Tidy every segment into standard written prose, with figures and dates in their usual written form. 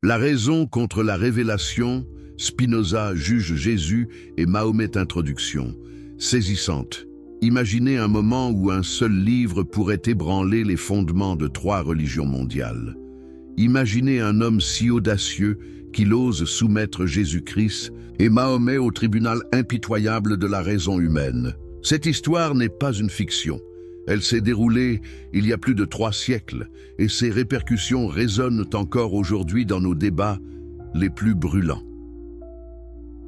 La raison contre la révélation, Spinoza juge Jésus et Mahomet introduction. Saisissante. Imaginez un moment où un seul livre pourrait ébranler les fondements de 3 religions mondiales. Imaginez un homme si audacieux qu'il ose soumettre Jésus-Christ et Mahomet au tribunal impitoyable de la raison humaine. Cette histoire n'est pas une fiction. Elle s'est déroulée il y a plus de 3 siècles et ses répercussions résonnent encore aujourd'hui dans nos débats les plus brûlants.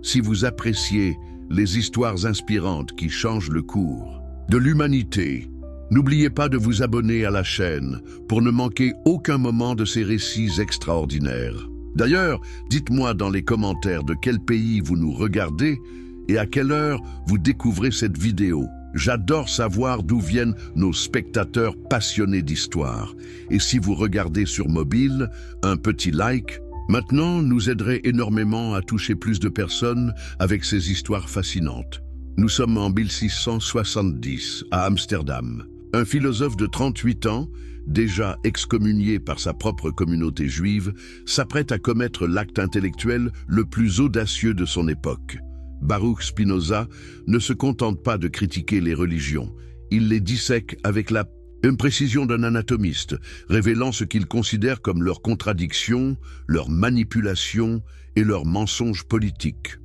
Si vous appréciez les histoires inspirantes qui changent le cours de l'humanité, n'oubliez pas de vous abonner à la chaîne pour ne manquer aucun moment de ces récits extraordinaires. D'ailleurs, dites-moi dans les commentaires de quel pays vous nous regardez et à quelle heure vous découvrez cette vidéo. J'adore savoir d'où viennent nos spectateurs passionnés d'histoire. Et si vous regardez sur mobile, un petit like maintenant nous aiderait énormément à toucher plus de personnes avec ces histoires fascinantes. Nous sommes en 1670 à Amsterdam. Un philosophe de 38 ans, déjà excommunié par sa propre communauté juive, s'apprête à commettre l'acte intellectuel le plus audacieux de son époque. Baruch Spinoza ne se contente pas de critiquer les religions, il les dissèque avec la précision d'un anatomiste, révélant ce qu'il considère comme leurs contradictions, leurs manipulations et leurs mensonges politiques.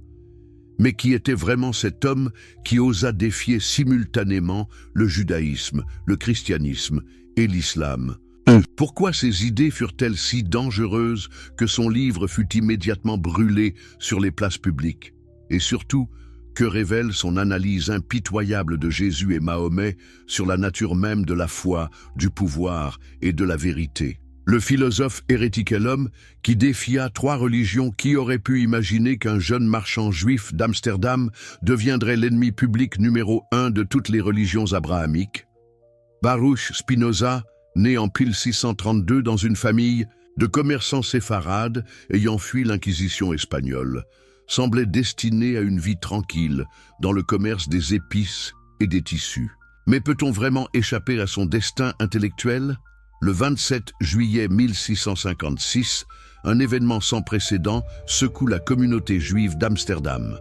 Mais qui était vraiment cet homme qui osa défier simultanément le judaïsme, le christianisme et l'islam? Pourquoi ces idées furent-elles si dangereuses que son livre fut immédiatement brûlé sur les places publiques? Et surtout, que révèle son analyse impitoyable de Jésus et Mahomet sur la nature même de la foi, du pouvoir et de la vérité? Le philosophe hérétique l'homme qui défia 3 religions, qui aurait pu imaginer qu'un jeune marchand juif d'Amsterdam deviendrait l'ennemi public numéro 1 de toutes les religions abrahamiques? Baruch Spinoza, né en 1632 dans une famille de commerçants séfarades ayant fui l'Inquisition espagnole, semblait destiné à une vie tranquille dans le commerce des épices et des tissus. Mais peut-on vraiment échapper à son destin intellectuel? Le 27 juillet 1656, un événement sans précédent secoue la communauté juive d'Amsterdam.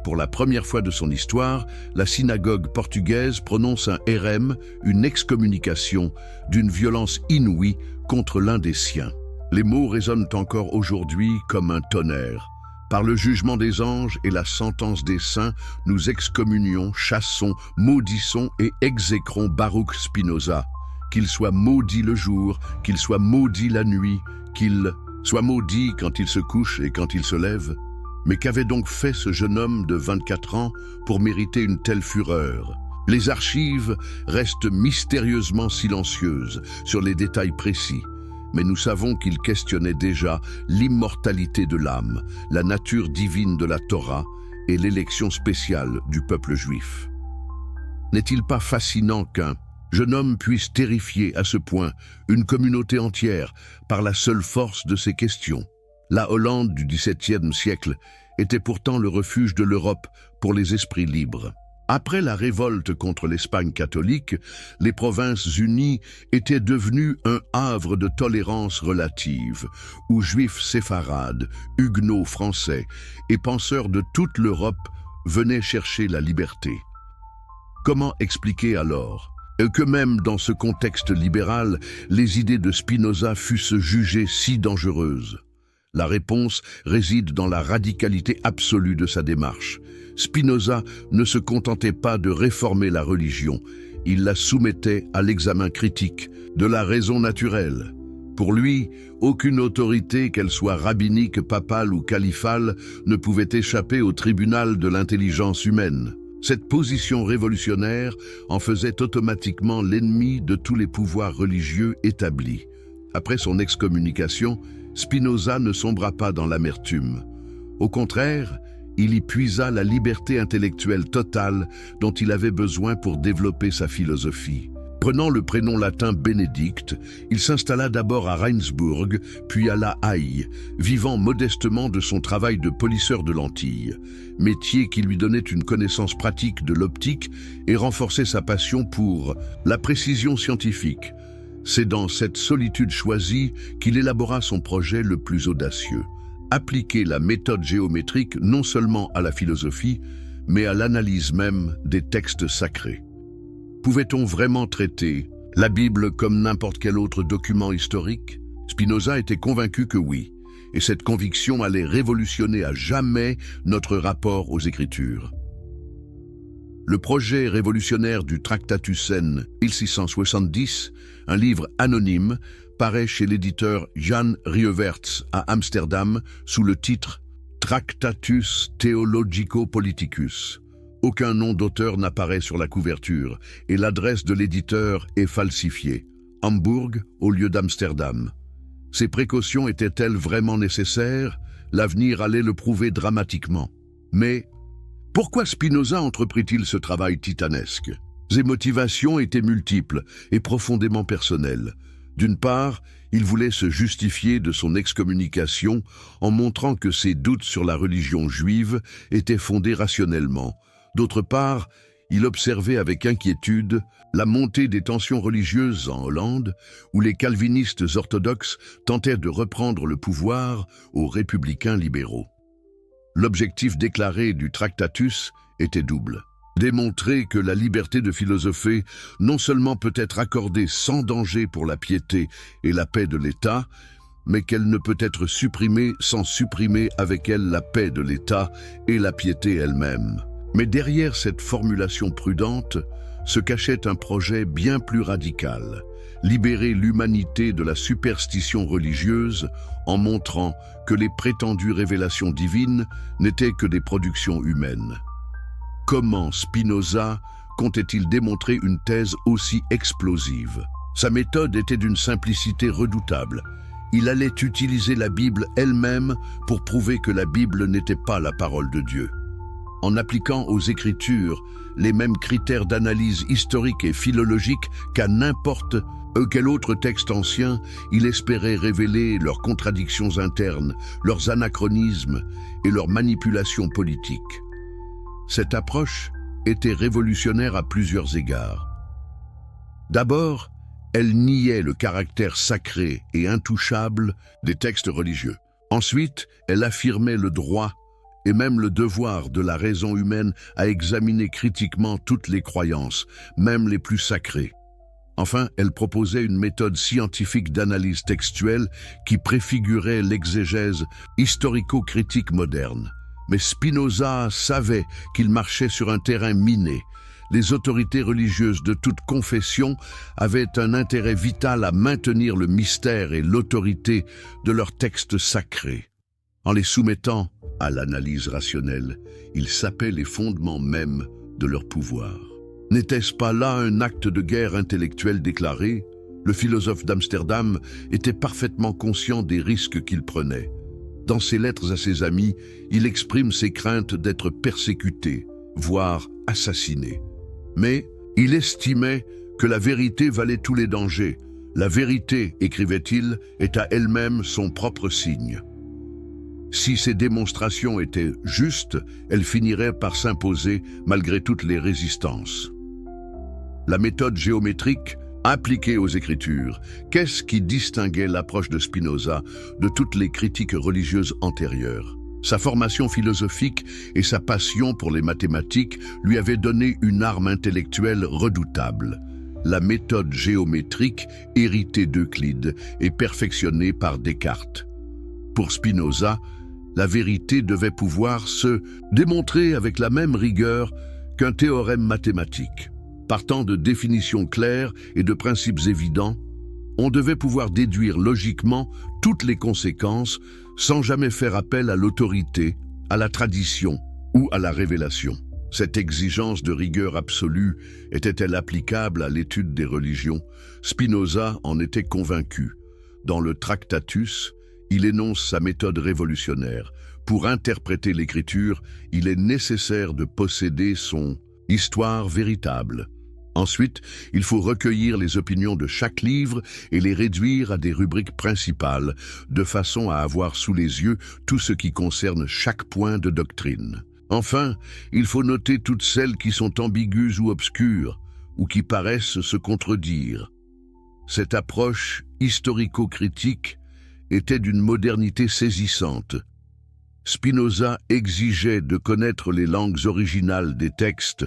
Pour la première fois de son histoire, la synagogue portugaise prononce un hérem, une excommunication, d'une violence inouïe contre l'un des siens. Les mots résonnent encore aujourd'hui comme un tonnerre. Par le jugement des anges et la sentence des saints, nous excommunions, chassons, maudissons et exécrons Baruch Spinoza. Qu'il soit maudit le jour, qu'il soit maudit la nuit, qu'il soit maudit quand il se couche et quand il se lève. Mais qu'avait donc fait ce jeune homme de 24 ans pour mériter une telle fureur? Les archives restent mystérieusement silencieuses sur les détails précis. Mais nous savons qu'il questionnait déjà l'immortalité de l'âme, la nature divine de la Torah et l'élection spéciale du peuple juif. N'est-il pas fascinant qu'un jeune homme puisse terrifier à ce point une communauté entière par la seule force de ses questions? La Hollande du XVIIe siècle était pourtant le refuge de l'Europe pour les esprits libres. Après la révolte contre l'Espagne catholique, les Provinces-Unies étaient devenues un havre de tolérance relative, où juifs séfarades, huguenots français et penseurs de toute l'Europe venaient chercher la liberté. Comment expliquer alors que même dans ce contexte libéral, les idées de Spinoza fussent jugées si dangereuses? La réponse réside dans la radicalité absolue de sa démarche. Spinoza ne se contentait pas de réformer la religion, il la soumettait à l'examen critique de la raison naturelle. Pour lui, aucune autorité, qu'elle soit rabbinique, papale ou califale, ne pouvait échapper au tribunal de l'intelligence humaine. Cette position révolutionnaire en faisait automatiquement l'ennemi de tous les pouvoirs religieux établis. Après son excommunication, Spinoza ne sombra pas dans l'amertume. Au contraire, il y puisa la liberté intellectuelle totale dont il avait besoin pour développer sa philosophie. Prenant le prénom latin Bénédicte, il s'installa d'abord à Rijnsburg, puis à La Haye, vivant modestement de son travail de polisseur de lentilles, métier qui lui donnait une connaissance pratique de l'optique et renforçait sa passion pour la précision scientifique. C'est dans cette solitude choisie qu'il élabora son projet le plus audacieux, appliquer la méthode géométrique non seulement à la philosophie, mais à l'analyse même des textes sacrés. Pouvait-on vraiment traiter la Bible comme n'importe quel autre document historique? Spinoza était convaincu que oui, et cette conviction allait révolutionner à jamais notre rapport aux Écritures. Le projet révolutionnaire du Tractatus N 1670, un livre anonyme, paraît chez l'éditeur Jan Rieverts à Amsterdam sous le titre Tractatus Theologico-Politicus. Aucun nom d'auteur n'apparaît sur la couverture et l'adresse de l'éditeur est falsifiée. Hambourg au lieu d'Amsterdam. Ces précautions étaient-elles vraiment nécessaires? L'avenir allait le prouver dramatiquement. Mais pourquoi Spinoza entreprit-il ce travail titanesque? Ses motivations étaient multiples et profondément personnelles. D'une part, il voulait se justifier de son excommunication en montrant que ses doutes sur la religion juive étaient fondés rationnellement. D'autre part, il observait avec inquiétude la montée des tensions religieuses en Hollande, où les calvinistes orthodoxes tentaient de reprendre le pouvoir aux républicains libéraux. L'objectif déclaré du Tractatus était double. Démontrer que la liberté de philosopher non seulement peut être accordée sans danger pour la piété et la paix de l'État, mais qu'elle ne peut être supprimée sans supprimer avec elle la paix de l'État et la piété elle-même. Mais derrière cette formulation prudente se cachait un projet bien plus radical, libérer l'humanité de la superstition religieuse en montrant que les prétendues révélations divines n'étaient que des productions humaines. Comment Spinoza comptait-il démontrer une thèse aussi explosive? Sa méthode était d'une simplicité redoutable. Il allait utiliser la Bible elle-même pour prouver que la Bible n'était pas la parole de Dieu. En appliquant aux Écritures les mêmes critères d'analyse historique et philologique qu'à n'importe quel autre texte ancien, il espérait révéler leurs contradictions internes, leurs anachronismes et leurs manipulations politiques. Cette approche était révolutionnaire à plusieurs égards. D'abord, elle niait le caractère sacré et intouchable des textes religieux. Ensuite, elle affirmait le droit et même le devoir de la raison humaine à examiner critiquement toutes les croyances, même les plus sacrées. Enfin, elle proposait une méthode scientifique d'analyse textuelle qui préfigurait l'exégèse historico-critique moderne. Mais Spinoza savait qu'il marchait sur un terrain miné. Les autorités religieuses de toute confession avaient un intérêt vital à maintenir le mystère et l'autorité de leurs textes sacrés. En les soumettant à l'analyse rationnelle, ils sapaient les fondements mêmes de leur pouvoir. N'était-ce pas là un acte de guerre intellectuelle déclaré? Le philosophe d'Amsterdam était parfaitement conscient des risques qu'il prenait. Dans ses lettres à ses amis, il exprime ses craintes d'être persécuté, voire assassiné. Mais il estimait que la vérité valait tous les dangers. La vérité, écrivait-il, est à elle-même son propre signe. Si ces démonstrations étaient justes, elles finiraient par s'imposer malgré toutes les résistances. La méthode géométrique appliquée aux Écritures, qu'est-ce qui distinguait l'approche de Spinoza de toutes les critiques religieuses antérieures? Sa formation philosophique et sa passion pour les mathématiques lui avaient donné une arme intellectuelle redoutable. La méthode géométrique héritée d'Euclide et perfectionnée par Descartes. Pour Spinoza, la vérité devait pouvoir se démontrer avec la même rigueur qu'un théorème mathématique. Partant de définitions claires et de principes évidents, on devait pouvoir déduire logiquement toutes les conséquences sans jamais faire appel à l'autorité, à la tradition ou à la révélation. Cette exigence de rigueur absolue était-elle applicable à l'étude des religions? Spinoza en était convaincu. Dans le Tractatus, il énonce sa méthode révolutionnaire. Pour interpréter l'Écriture, il est nécessaire de posséder son histoire véritable. Ensuite, il faut recueillir les opinions de chaque livre et les réduire à des rubriques principales, de façon à avoir sous les yeux tout ce qui concerne chaque point de doctrine. Enfin, il faut noter toutes celles qui sont ambiguës ou obscures, ou qui paraissent se contredire. Cette approche historico-critique était d'une modernité saisissante. Spinoza exigeait de connaître les langues originales des textes,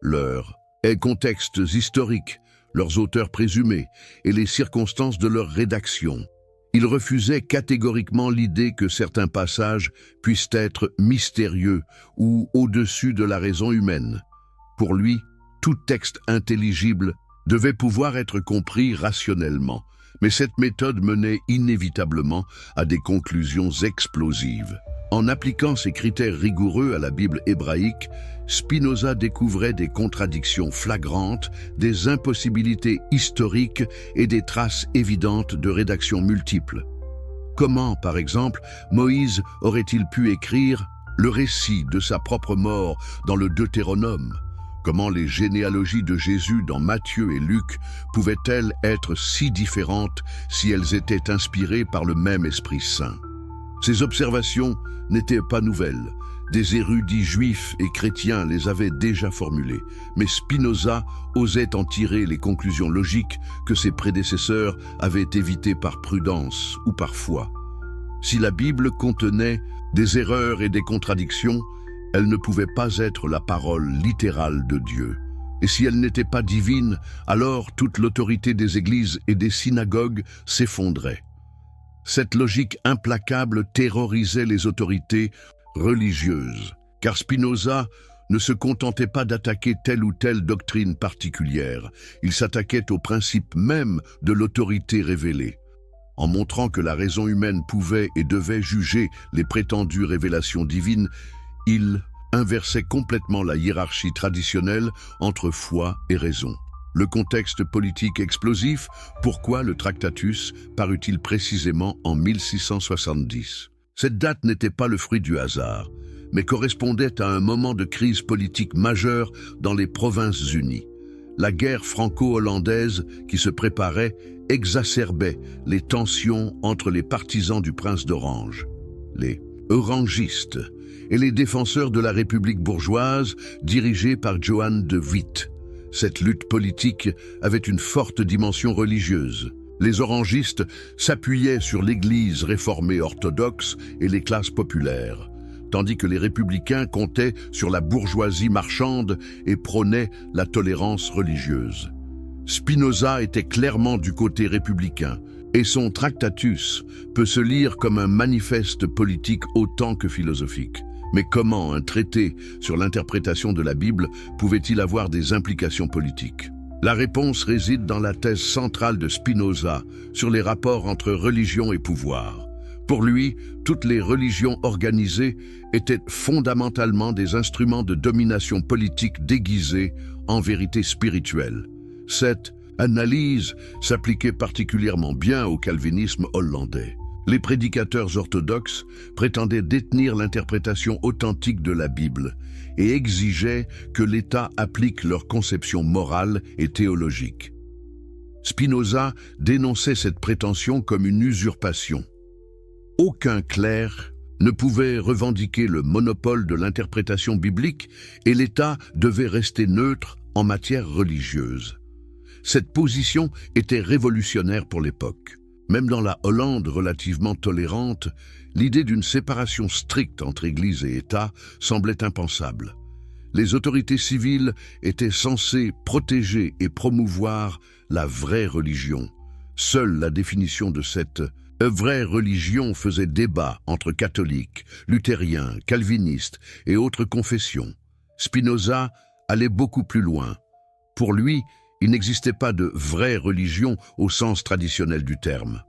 leurs contextes historiques, leurs auteurs présumés et les circonstances de leur rédaction. Il refusait catégoriquement l'idée que certains passages puissent être mystérieux ou au-dessus de la raison humaine. Pour lui, tout texte intelligible devait pouvoir être compris rationnellement, mais cette méthode menait inévitablement à des conclusions explosives. En appliquant ces critères rigoureux à la Bible hébraïque, Spinoza découvrait des contradictions flagrantes, des impossibilités historiques et des traces évidentes de rédaction multiples. Comment, par exemple, Moïse aurait-il pu écrire le récit de sa propre mort dans le Deutéronome? Comment les généalogies de Jésus dans Matthieu et Luc pouvaient-elles être si différentes si elles étaient inspirées par le même Esprit Saint? Ces observations n'étaient pas nouvelles. Des érudits juifs et chrétiens les avaient déjà formulées, mais Spinoza osait en tirer les conclusions logiques que ses prédécesseurs avaient évitées par prudence ou par foi. Si la Bible contenait des erreurs et des contradictions, elle ne pouvait pas être la parole littérale de Dieu. Et si elle n'était pas divine, alors toute l'autorité des églises et des synagogues s'effondrait. Cette logique implacable terrorisait les autorités religieuses, car Spinoza ne se contentait pas d'attaquer telle ou telle doctrine particulière, il s'attaquait au principe même de l'autorité révélée. En montrant que la raison humaine pouvait et devait juger les prétendues révélations divines, il inversait complètement la hiérarchie traditionnelle entre foi et raison. Le contexte politique explosif, pourquoi le Tractatus parut-il précisément en 1670? Cette date n'était pas le fruit du hasard, mais correspondait à un moment de crise politique majeure dans les Provinces-Unies. La guerre franco-hollandaise qui se préparait exacerbait les tensions entre les partisans du prince d'Orange, les orangistes, et les défenseurs de la République bourgeoise dirigée par Johann de Witt. Cette lutte politique avait une forte dimension religieuse. Les orangistes s'appuyaient sur l'Église réformée orthodoxe et les classes populaires, tandis que les républicains comptaient sur la bourgeoisie marchande et prônaient la tolérance religieuse. Spinoza était clairement du côté républicain, et son Tractatus peut se lire comme un manifeste politique autant que philosophique. Mais comment un traité sur l'interprétation de la Bible pouvait-il avoir des implications politiques? La réponse réside dans la thèse centrale de Spinoza sur les rapports entre religion et pouvoir. Pour lui, toutes les religions organisées étaient fondamentalement des instruments de domination politique déguisés en vérité spirituelle. Cette analyse s'appliquait particulièrement bien au calvinisme hollandais. Les prédicateurs orthodoxes prétendaient détenir l'interprétation authentique de la Bible et exigeaient que l'État applique leur conception morale et théologique. Spinoza dénonçait cette prétention comme une usurpation. Aucun clerc ne pouvait revendiquer le monopole de l'interprétation biblique et l'État devait rester neutre en matière religieuse. Cette position était révolutionnaire pour l'époque. Même dans la Hollande relativement tolérante, l'idée d'une séparation stricte entre Église et État semblait impensable. Les autorités civiles étaient censées protéger et promouvoir la vraie religion. Seule la définition de cette vraie religion faisait débat entre catholiques, luthériens, calvinistes et autres confessions. Spinoza allait beaucoup plus loin. Pour lui, il n'existait pas de vraie religion au sens traditionnel du terme.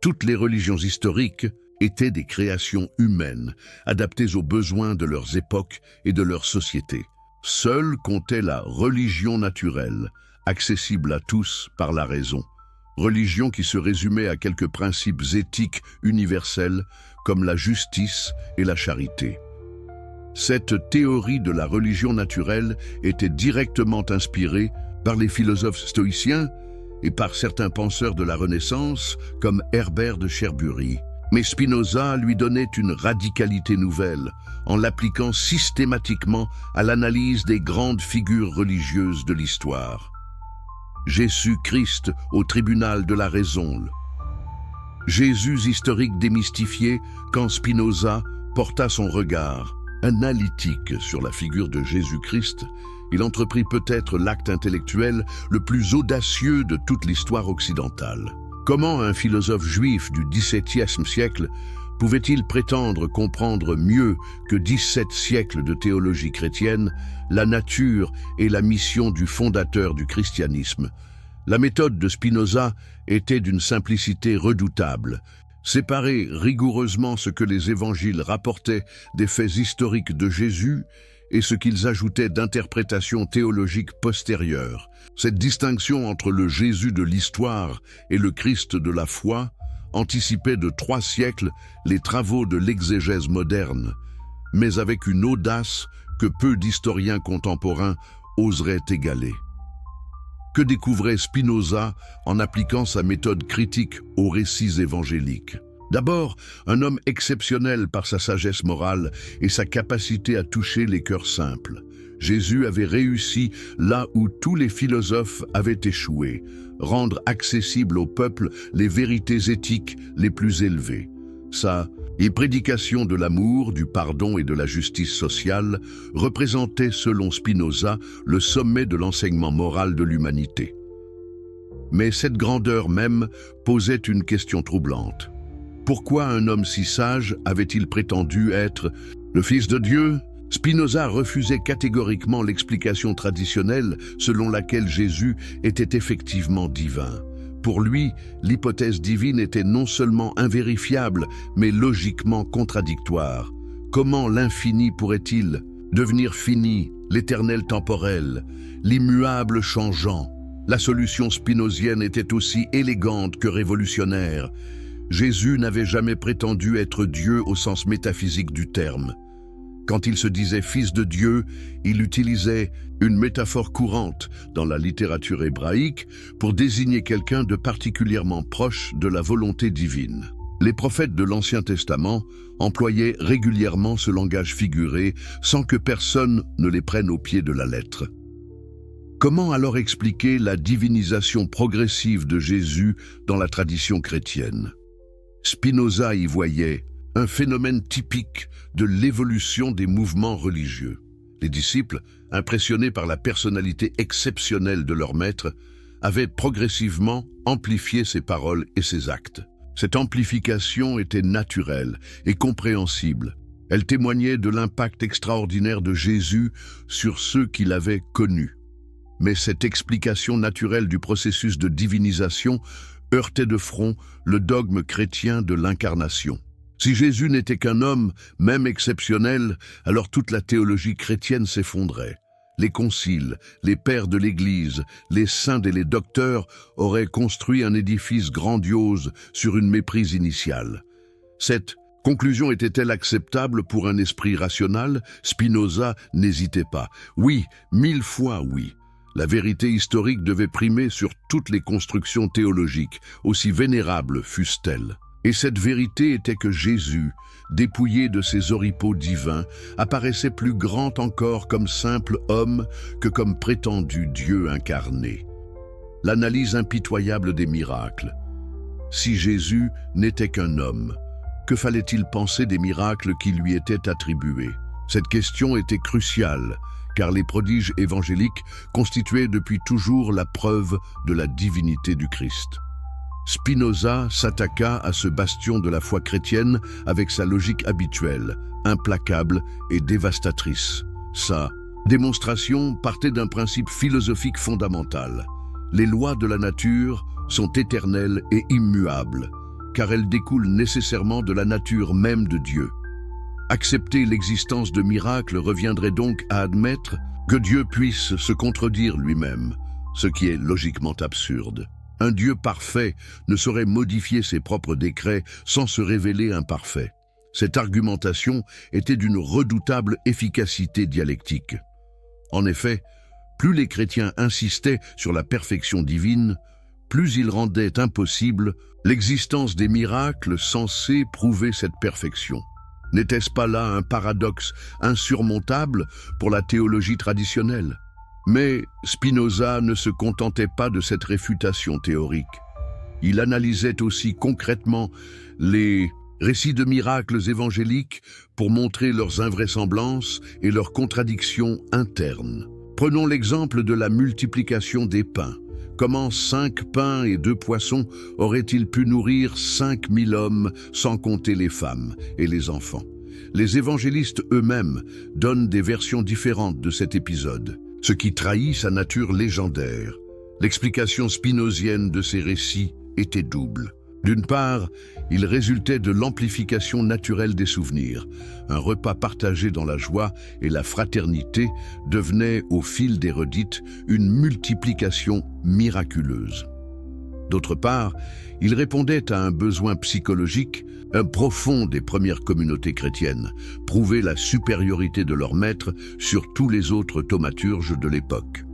Toutes les religions historiques étaient des créations humaines, adaptées aux besoins de leurs époques et de leurs sociétés. Seule comptait la religion naturelle, accessible à tous par la raison. Religion qui se résumait à quelques principes éthiques universels comme la justice et la charité. Cette théorie de la religion naturelle était directement inspirée par les philosophes stoïciens et par certains penseurs de la Renaissance comme Herbert de Cherbury. Mais Spinoza lui donnait une radicalité nouvelle en l'appliquant systématiquement à l'analyse des grandes figures religieuses de l'histoire. Jésus-Christ au tribunal de la raison. Jésus historique démystifié quand Spinoza porta son regard analytique sur la figure de Jésus-Christ, il entreprit peut-être l'acte intellectuel le plus audacieux de toute l'histoire occidentale. Comment un philosophe juif du XVIIe siècle pouvait-il prétendre comprendre mieux que 17 siècles de théologie chrétienne la nature et la mission du fondateur du christianisme? La méthode de Spinoza était d'une simplicité redoutable. Séparer rigoureusement ce que les évangiles rapportaient des faits historiques de Jésus et ce qu'ils ajoutaient d'interprétations théologiques postérieures. Cette distinction entre le Jésus de l'histoire et le Christ de la foi anticipait de 3 siècles les travaux de l'exégèse moderne, mais avec une audace que peu d'historiens contemporains oseraient égaler. Que découvrait Spinoza en appliquant sa méthode critique aux récits évangéliques? D'abord, un homme exceptionnel par sa sagesse morale et sa capacité à toucher les cœurs simples. Jésus avait réussi là où tous les philosophes avaient échoué, rendre accessibles au peuple les vérités éthiques les plus élevées. Sa prédication de l'amour, du pardon et de la justice sociale représentait, selon Spinoza, le sommet de l'enseignement moral de l'humanité. Mais cette grandeur même posait une question troublante. Pourquoi un homme si sage avait-il prétendu être le Fils de Dieu? Spinoza refusait catégoriquement l'explication traditionnelle selon laquelle Jésus était effectivement divin. Pour lui, l'hypothèse divine était non seulement invérifiable, mais logiquement contradictoire. Comment l'infini pourrait-il devenir fini, l'éternel temporel, l'immuable changeant? La solution spinozienne était aussi élégante que révolutionnaire. Jésus n'avait jamais prétendu être Dieu au sens métaphysique du terme. Quand il se disait fils de Dieu, il utilisait une métaphore courante dans la littérature hébraïque pour désigner quelqu'un de particulièrement proche de la volonté divine. Les prophètes de l'Ancien Testament employaient régulièrement ce langage figuré sans que personne ne les prenne au pied de la lettre. Comment alors expliquer la divinisation progressive de Jésus dans la tradition chrétienne? Spinoza y voyait un phénomène typique de l'évolution des mouvements religieux. Les disciples, impressionnés par la personnalité exceptionnelle de leur maître, avaient progressivement amplifié ses paroles et ses actes. Cette amplification était naturelle et compréhensible. Elle témoignait de l'impact extraordinaire de Jésus sur ceux qui l'avaient connu. Mais cette explication naturelle du processus de divinisation heurtait de front le dogme chrétien de l'incarnation. Si Jésus n'était qu'un homme, même exceptionnel, alors toute la théologie chrétienne s'effondrait. Les conciles, les pères de l'Église, les saints et les docteurs auraient construit un édifice grandiose sur une méprise initiale. Cette conclusion était-elle acceptable pour un esprit rationnel? Spinoza n'hésitait pas. Oui, 1000 fois oui. La vérité historique devait primer sur toutes les constructions théologiques, aussi vénérables fussent-elles. Et cette vérité était que Jésus, dépouillé de ses oripeaux divins, apparaissait plus grand encore comme simple homme que comme prétendu Dieu incarné. L'analyse impitoyable des miracles. Si Jésus n'était qu'un homme, que fallait-il penser des miracles qui lui étaient attribués? Cette question était cruciale, car les prodiges évangéliques constituaient depuis toujours la preuve de la divinité du Christ. Spinoza s'attaqua à ce bastion de la foi chrétienne avec sa logique habituelle, implacable et dévastatrice. Sa démonstration partait d'un principe philosophique fondamental. Les lois de la nature sont éternelles et immuables, car elles découlent nécessairement de la nature même de Dieu. Accepter l'existence de miracles reviendrait donc à admettre que Dieu puisse se contredire lui-même, ce qui est logiquement absurde. Un Dieu parfait ne saurait modifier ses propres décrets sans se révéler imparfait. Cette argumentation était d'une redoutable efficacité dialectique. En effet, plus les chrétiens insistaient sur la perfection divine, plus ils rendaient impossible l'existence des miracles censés prouver cette perfection. N'était-ce pas là un paradoxe insurmontable pour la théologie traditionnelle? Mais Spinoza ne se contentait pas de cette réfutation théorique. Il analysait aussi concrètement les récits de miracles évangéliques pour montrer leurs invraisemblances et leurs contradictions internes. Prenons l'exemple de la multiplication des pains. Comment 5 pains et 2 poissons auraient-ils pu nourrir 5000 hommes sans compter les femmes et les enfants? Les évangélistes eux-mêmes donnent des versions différentes de cet épisode, ce qui trahit sa nature légendaire. L'explication spinozienne de ces récits était double. D'une part, il résultait de l'amplification naturelle des souvenirs. Un repas partagé dans la joie et la fraternité devenait, au fil des redites, une multiplication miraculeuse. D'autre part, il répondait à un besoin psychologique, un profond des premières communautés chrétiennes, prouver la supériorité de leur maître sur tous les autres thaumaturges de l'époque.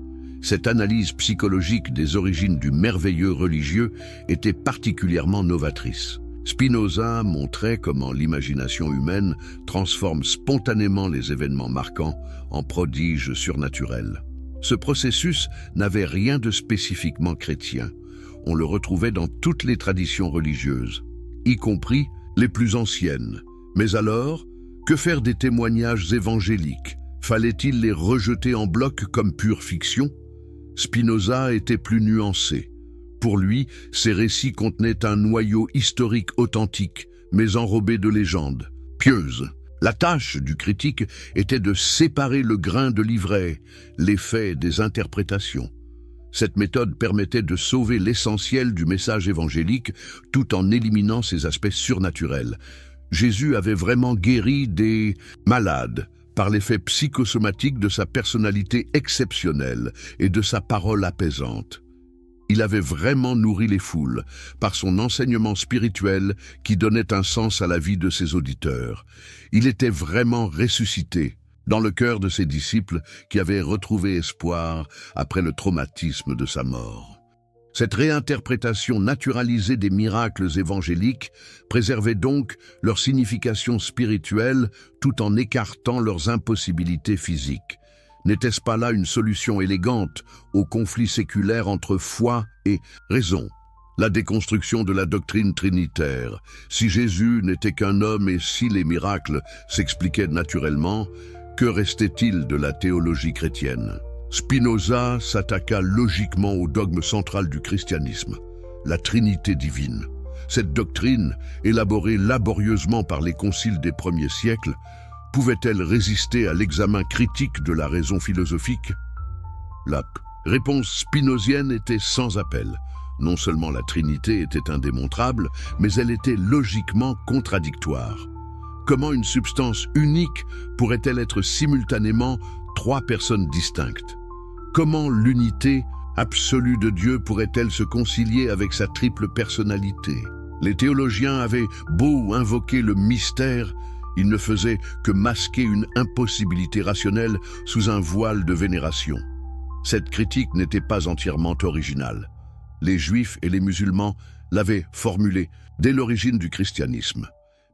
Cette analyse psychologique des origines du merveilleux religieux était particulièrement novatrice. Spinoza montrait comment l'imagination humaine transforme spontanément les événements marquants en prodiges surnaturels. Ce processus n'avait rien de spécifiquement chrétien. On le retrouvait dans toutes les traditions religieuses, y compris les plus anciennes. Mais alors, que faire des témoignages évangéliques? Fallait-il les rejeter en bloc comme pure fiction? Spinoza était plus nuancé. Pour lui, ces récits contenaient un noyau historique authentique, mais enrobé de légendes, pieuses. La tâche du critique était de séparer le grain de l'ivraie, les faits des interprétations. Cette méthode permettait de sauver l'essentiel du message évangélique tout en éliminant ses aspects surnaturels. Jésus avait vraiment guéri des malades par l'effet psychosomatique de sa personnalité exceptionnelle et de sa parole apaisante. Il avait vraiment nourri les foules par son enseignement spirituel qui donnait un sens à la vie de ses auditeurs. Il était vraiment ressuscité dans le cœur de ses disciples qui avaient retrouvé espoir après le traumatisme de sa mort. Cette réinterprétation naturalisée des miracles évangéliques préservait donc leur signification spirituelle tout en écartant leurs impossibilités physiques. N'était-ce pas là une solution élégante au conflit séculaire entre foi et raison? La déconstruction de la doctrine trinitaire. Si Jésus n'était qu'un homme et si les miracles s'expliquaient naturellement, que restait-il de la théologie chrétienne? Spinoza s'attaqua logiquement au dogme central du christianisme, la Trinité divine. Cette doctrine, élaborée laborieusement par les conciles des premiers siècles, pouvait-elle résister à l'examen critique de la raison philosophique? La réponse spinozienne était sans appel. Non seulement la Trinité était indémontrable, mais elle était logiquement contradictoire. Comment une substance unique pourrait-elle être simultanément 3 personnes distinctes? Comment l'unité absolue de Dieu pourrait-elle se concilier avec sa triple personnalité? Les théologiens avaient beau invoquer le mystère, ils ne faisaient que masquer une impossibilité rationnelle sous un voile de vénération. Cette critique n'était pas entièrement originale. Les Juifs et les musulmans l'avaient formulée dès l'origine du christianisme.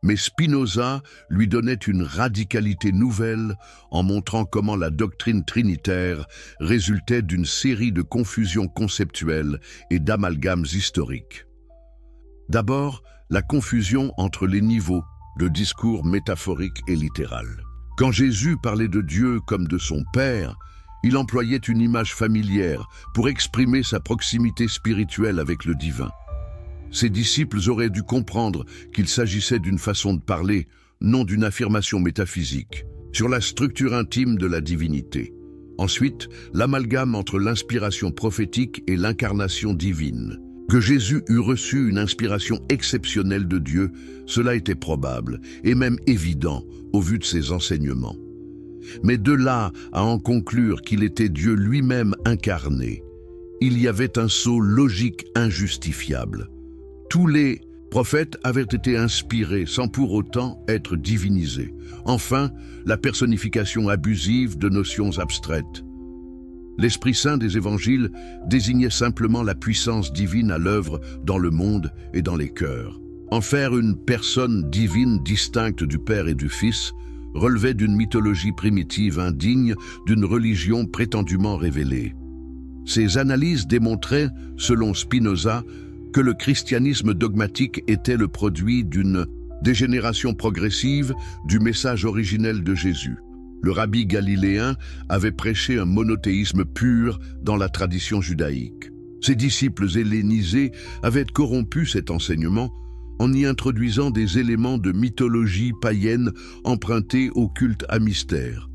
Mais Spinoza lui donnait une radicalité nouvelle en montrant comment la doctrine trinitaire résultait d'une série de confusions conceptuelles et d'amalgames historiques. D'abord, la confusion entre les niveaux de discours métaphorique et littéral. Quand Jésus parlait de Dieu comme de son Père, il employait une image familière pour exprimer sa proximité spirituelle avec le divin. Ses disciples auraient dû comprendre qu'il s'agissait d'une façon de parler, non d'une affirmation métaphysique, sur la structure intime de la divinité. Ensuite, l'amalgame entre l'inspiration prophétique et l'incarnation divine. Que Jésus eût reçu une inspiration exceptionnelle de Dieu, cela était probable, et même évident au vu de ses enseignements. Mais de là à en conclure qu'il était Dieu lui-même incarné, il y avait un saut logique injustifiable. Tous les prophètes avaient été inspirés sans pour autant être divinisés. Enfin, la personnification abusive de notions abstraites. L'Esprit Saint des Évangiles désignait simplement la puissance divine à l'œuvre dans le monde et dans les cœurs. En faire une personne divine distincte du Père et du Fils relevait d'une mythologie primitive indigne d'une religion prétendument révélée. Ces analyses démontraient, selon Spinoza, que le christianisme dogmatique était le produit d'une dégénération progressive du message originel de Jésus. Le rabbi galiléen avait prêché un monothéisme pur dans la tradition judaïque. Ses disciples hellénisés avaient corrompu cet enseignement en y introduisant des éléments de mythologie païenne empruntés au culte à mystère.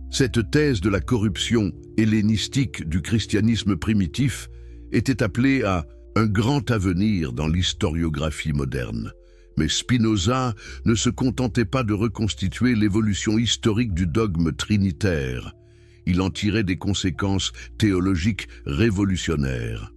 Cette thèse de la corruption hellénistique du christianisme primitif était appelée à un grand avenir dans l'historiographie moderne. Mais Spinoza ne se contentait pas de reconstituer l'évolution historique du dogme trinitaire. Il en tirait des conséquences théologiques révolutionnaires.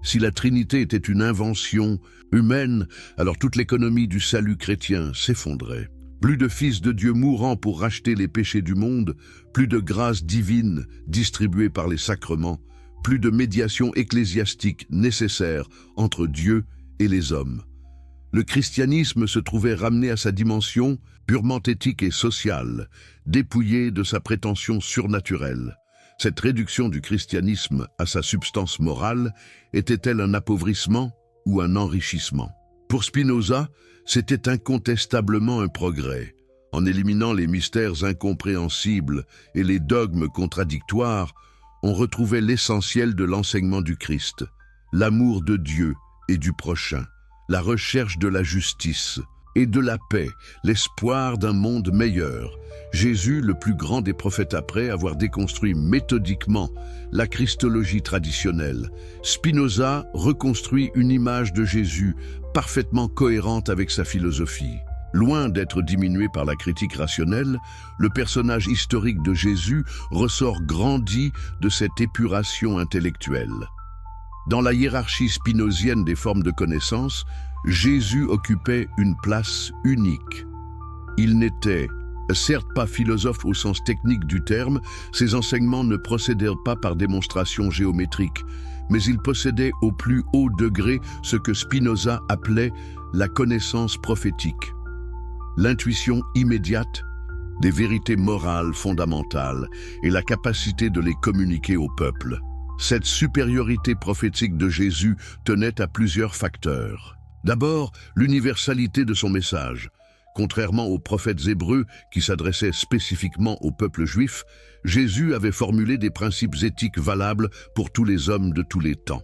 Si la Trinité était une invention humaine, alors toute l'économie du salut chrétien s'effondrait. Plus de fils de Dieu mourant pour racheter les péchés du monde, plus de grâce divine distribuée par les sacrements, plus de médiation ecclésiastique nécessaire entre Dieu et les hommes. Le christianisme se trouvait ramené à sa dimension purement éthique et sociale, dépouillé de sa prétention surnaturelle. Cette réduction du christianisme à sa substance morale était-elle un appauvrissement ou un enrichissement? Pour Spinoza, c'était incontestablement un progrès. En éliminant les mystères incompréhensibles et les dogmes contradictoires, on retrouvait l'essentiel de l'enseignement du Christ, l'amour de Dieu et du prochain, la recherche de la justice et de la paix, l'espoir d'un monde meilleur. Jésus, le plus grand des prophètes après avoir déconstruit méthodiquement la christologie traditionnelle, Spinoza reconstruit une image de Jésus parfaitement cohérente avec sa philosophie. Loin d'être diminué par la critique rationnelle, le personnage historique de Jésus ressort grandi de cette épuration intellectuelle. Dans la hiérarchie spinozienne des formes de connaissance, Jésus occupait une place unique. Il n'était, certes pas philosophe au sens technique du terme, ses enseignements ne procédèrent pas par démonstration géométrique, mais il possédait au plus haut degré ce que Spinoza appelait la connaissance prophétique. L'intuition immédiate des vérités morales fondamentales et la capacité de les communiquer au peuple. Cette supériorité prophétique de Jésus tenait à plusieurs facteurs. D'abord, l'universalité de son message. Contrairement aux prophètes hébreux qui s'adressaient spécifiquement au peuple juif, Jésus avait formulé des principes éthiques valables pour tous les hommes de tous les temps.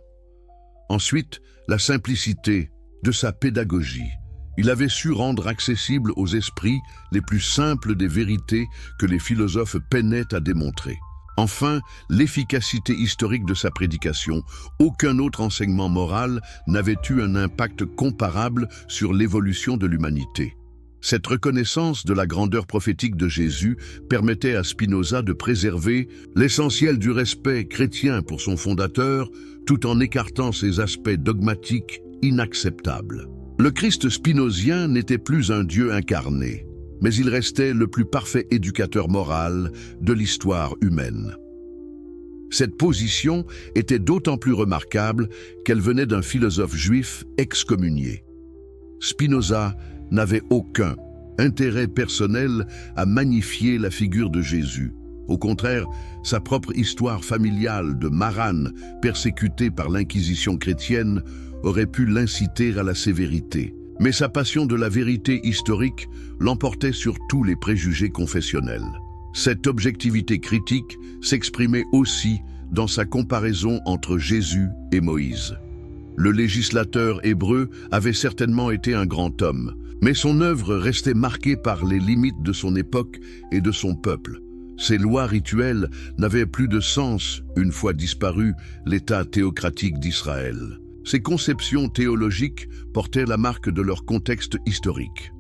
Ensuite, la simplicité de sa pédagogie. Il avait su rendre accessibles aux esprits les plus simples des vérités que les philosophes peinaient à démontrer. Enfin, l'efficacité historique de sa prédication. Aucun autre enseignement moral n'avait eu un impact comparable sur l'évolution de l'humanité. Cette reconnaissance de la grandeur prophétique de Jésus permettait à Spinoza de préserver l'essentiel du respect chrétien pour son fondateur, tout en écartant ses aspects dogmatiques inacceptables. Le Christ spinozien n'était plus un Dieu incarné, mais il restait le plus parfait éducateur moral de l'histoire humaine. Cette position était d'autant plus remarquable qu'elle venait d'un philosophe juif excommunié. Spinoza n'avait aucun intérêt personnel à magnifier la figure de Jésus. Au contraire, sa propre histoire familiale de marane persécuté par l'Inquisition chrétienne aurait pu l'inciter à la sévérité. Mais sa passion de la vérité historique l'emportait sur tous les préjugés confessionnels. Cette objectivité critique s'exprimait aussi dans sa comparaison entre Jésus et Moïse. Le législateur hébreu avait certainement été un grand homme, mais son œuvre restait marquée par les limites de son époque et de son peuple. Ses lois rituelles n'avaient plus de sens une fois disparu l'État théocratique d'Israël. Ces conceptions théologiques portaient la marque de leur contexte historique.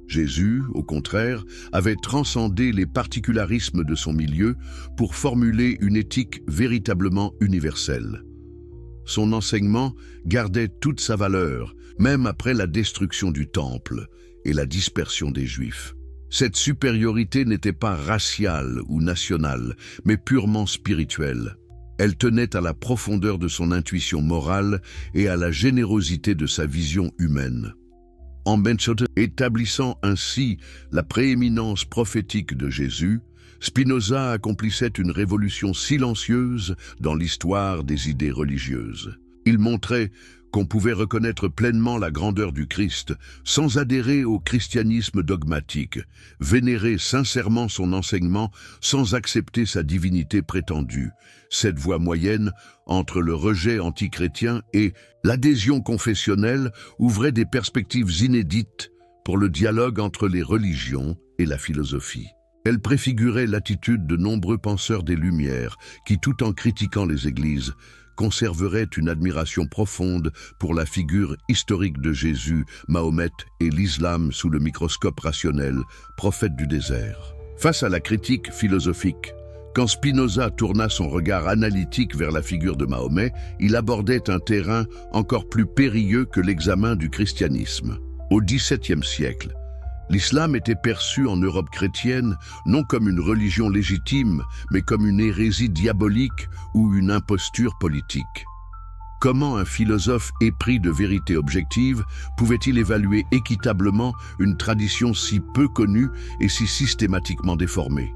Jésus, au contraire, avait transcendé les particularismes de son milieu pour formuler une éthique véritablement universelle. Son enseignement gardait toute sa valeur, même après la destruction du Temple et la dispersion des Juifs. Cette supériorité n'était pas raciale ou nationale, mais purement spirituelle. Elle tenait à la profondeur de son intuition morale et à la générosité de sa vision humaine. en Minnesota, établissant ainsi la prééminence prophétique de Jésus. Spinoza accomplissait une révolution silencieuse dans l'histoire des idées religieuses. Il montrait qu'on pouvait reconnaître pleinement la grandeur du Christ sans adhérer au christianisme dogmatique, vénérer sincèrement son enseignement sans accepter sa divinité prétendue. Cette voie moyenne entre le rejet antichrétien et l'adhésion confessionnelle ouvrait des perspectives inédites pour le dialogue entre les religions et la philosophie. Elle préfigurait l'attitude de nombreux penseurs des Lumières qui, tout en critiquant les églises, conserveraient une admiration profonde pour la figure historique de Jésus, Mahomet et l'islam sous le microscope rationnel, prophète du désert. Face à la critique philosophique, quand Spinoza tourna son regard analytique vers la figure de Mahomet, il abordait un terrain encore plus périlleux que l'examen du christianisme. Au XVIIe siècle, l'islam était perçu en Europe chrétienne non comme une religion légitime, mais comme une hérésie diabolique ou une imposture politique. Comment un philosophe épris de vérité objective pouvait-il évaluer équitablement une tradition si peu connue et si systématiquement déformée?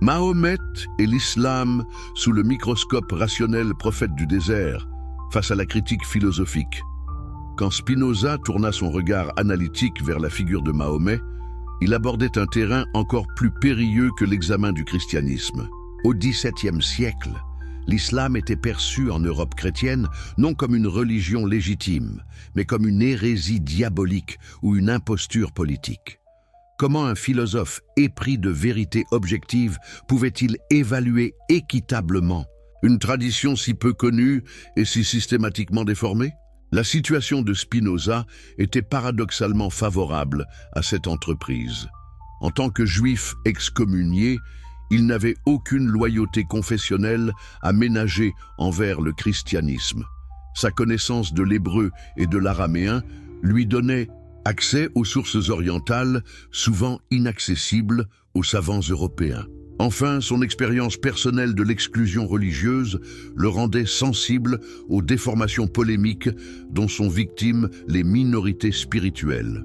Mahomet et l'islam sous le microscope rationnel, prophète du désert, face à la critique philosophique. Quand Spinoza tourna son regard analytique vers la figure de Mahomet, il abordait un terrain encore plus périlleux que l'examen du christianisme. Au XVIIe siècle, l'islam était perçu en Europe chrétienne non comme une religion légitime, mais comme une hérésie diabolique ou une imposture politique. Comment un philosophe épris de vérité objective pouvait-il évaluer équitablement une tradition si peu connue et si systématiquement déformée? La situation de Spinoza était paradoxalement favorable à cette entreprise. En tant que juif excommunié, il n'avait aucune loyauté confessionnelle à ménager envers le christianisme. Sa connaissance de l'hébreu et de l'araméen lui donnait accès aux sources orientales, souvent inaccessibles aux savants européens. Enfin, son expérience personnelle de l'exclusion religieuse le rendait sensible aux déformations polémiques dont sont victimes les minorités spirituelles.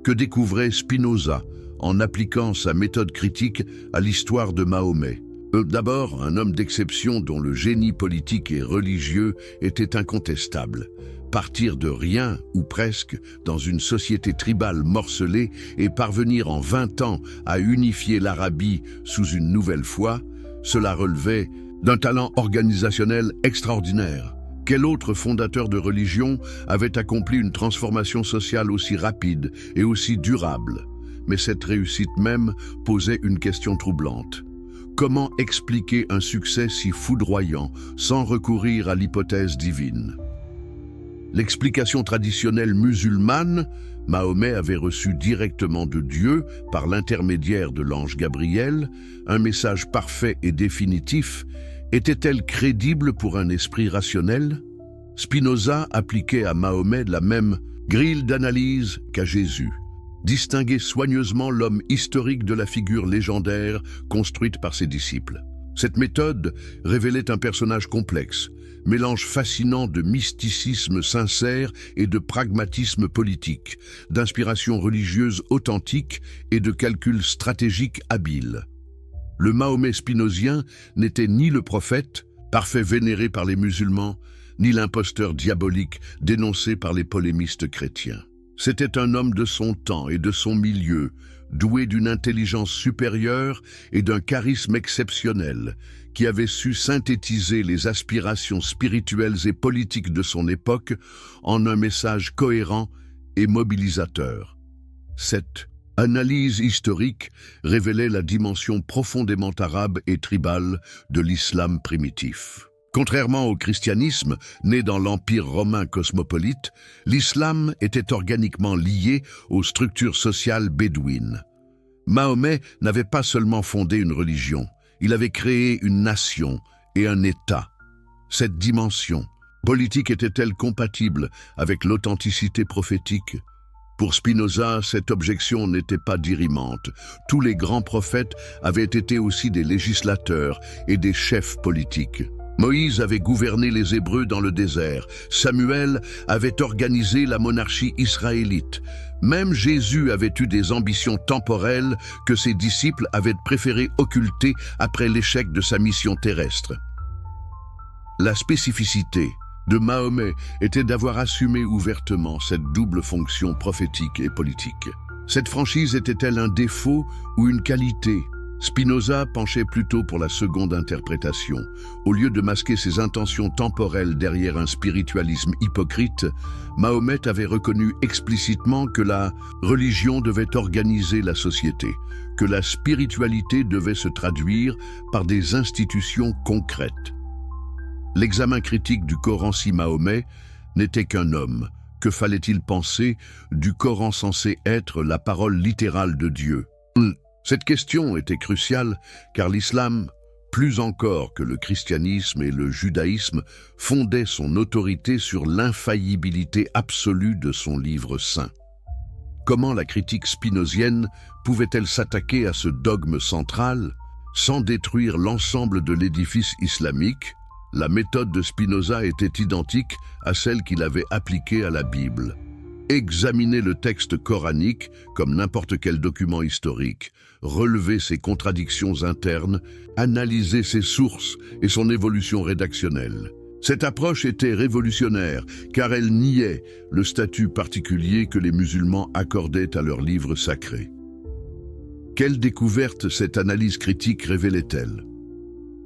Que découvrait Spinoza en appliquant sa méthode critique à l'histoire de Mahomet? D'abord, un homme d'exception dont le génie politique et religieux était incontestable. Partir de rien, ou presque, dans une société tribale morcelée et parvenir en 20 ans à unifier l'Arabie sous une nouvelle foi, cela relevait d'un talent organisationnel extraordinaire. Quel autre fondateur de religion avait accompli une transformation sociale aussi rapide et aussi durable? Mais cette réussite même posait une question troublante. Comment expliquer un succès si foudroyant sans recourir à l'hypothèse divine? L'explication traditionnelle musulmane, Mahomet avait reçu directement de Dieu, par l'intermédiaire de l'ange Gabriel, un message parfait et définitif. Était-elle crédible pour un esprit rationnel? Spinoza appliquait à Mahomet la même grille d'analyse qu'à Jésus. Distinguer soigneusement l'homme historique de la figure légendaire construite par ses disciples. Cette méthode révélait un personnage complexe, mélange fascinant de mysticisme sincère et de pragmatisme politique, d'inspiration religieuse authentique et de calcul stratégique habile. Le Mahomet spinozien n'était ni le prophète, parfait vénéré par les musulmans, ni l'imposteur diabolique dénoncé par les polémistes chrétiens. C'était un homme de son temps et de son milieu, doué d'une intelligence supérieure et d'un charisme exceptionnel, qui avait su synthétiser les aspirations spirituelles et politiques de son époque en un message cohérent et mobilisateur. Cette analyse historique révélait la dimension profondément arabe et tribale de l'islam primitif. Contrairement au christianisme, né dans l'Empire romain cosmopolite, l'islam était organiquement lié aux structures sociales bédouines. Mahomet n'avait pas seulement fondé une religion, il avait créé une nation et un État. Cette dimension politique était-elle compatible avec l'authenticité prophétique? Pour Spinoza, cette objection n'était pas dirimante. Tous les grands prophètes avaient été aussi des législateurs et des chefs politiques. Moïse avait gouverné les Hébreux dans le désert. Samuel avait organisé la monarchie israélite. Même Jésus avait eu des ambitions temporelles que ses disciples avaient préféré occulter après l'échec de sa mission terrestre. La spécificité de Mahomet était d'avoir assumé ouvertement cette double fonction prophétique et politique. Cette franchise était-elle un défaut ou une qualité ? Spinoza penchait plutôt pour la seconde interprétation. Au lieu de masquer ses intentions temporelles derrière un spiritualisme hypocrite, Mahomet avait reconnu explicitement que la religion devait organiser la société, que la spiritualité devait se traduire par des institutions concrètes. L'examen critique du Coran si Mahomet n'était qu'un homme. Que fallait-il penser du Coran censé être la parole littérale de Dieu ? Cette question était cruciale car l'islam, plus encore que le christianisme et le judaïsme, fondait son autorité sur l'infaillibilité absolue de son livre saint. Comment la critique spinozienne pouvait-elle s'attaquer à ce dogme central sans détruire l'ensemble de l'édifice islamique? La méthode de Spinoza était identique à celle qu'il avait appliquée à la Bible. Examiner le texte coranique comme n'importe quel document historique, relever ses contradictions internes, analyser ses sources et son évolution rédactionnelle. Cette approche était révolutionnaire car elle niait le statut particulier que les musulmans accordaient à leurs livres sacrés. Quelle découverte cette analyse critique révélait-elle?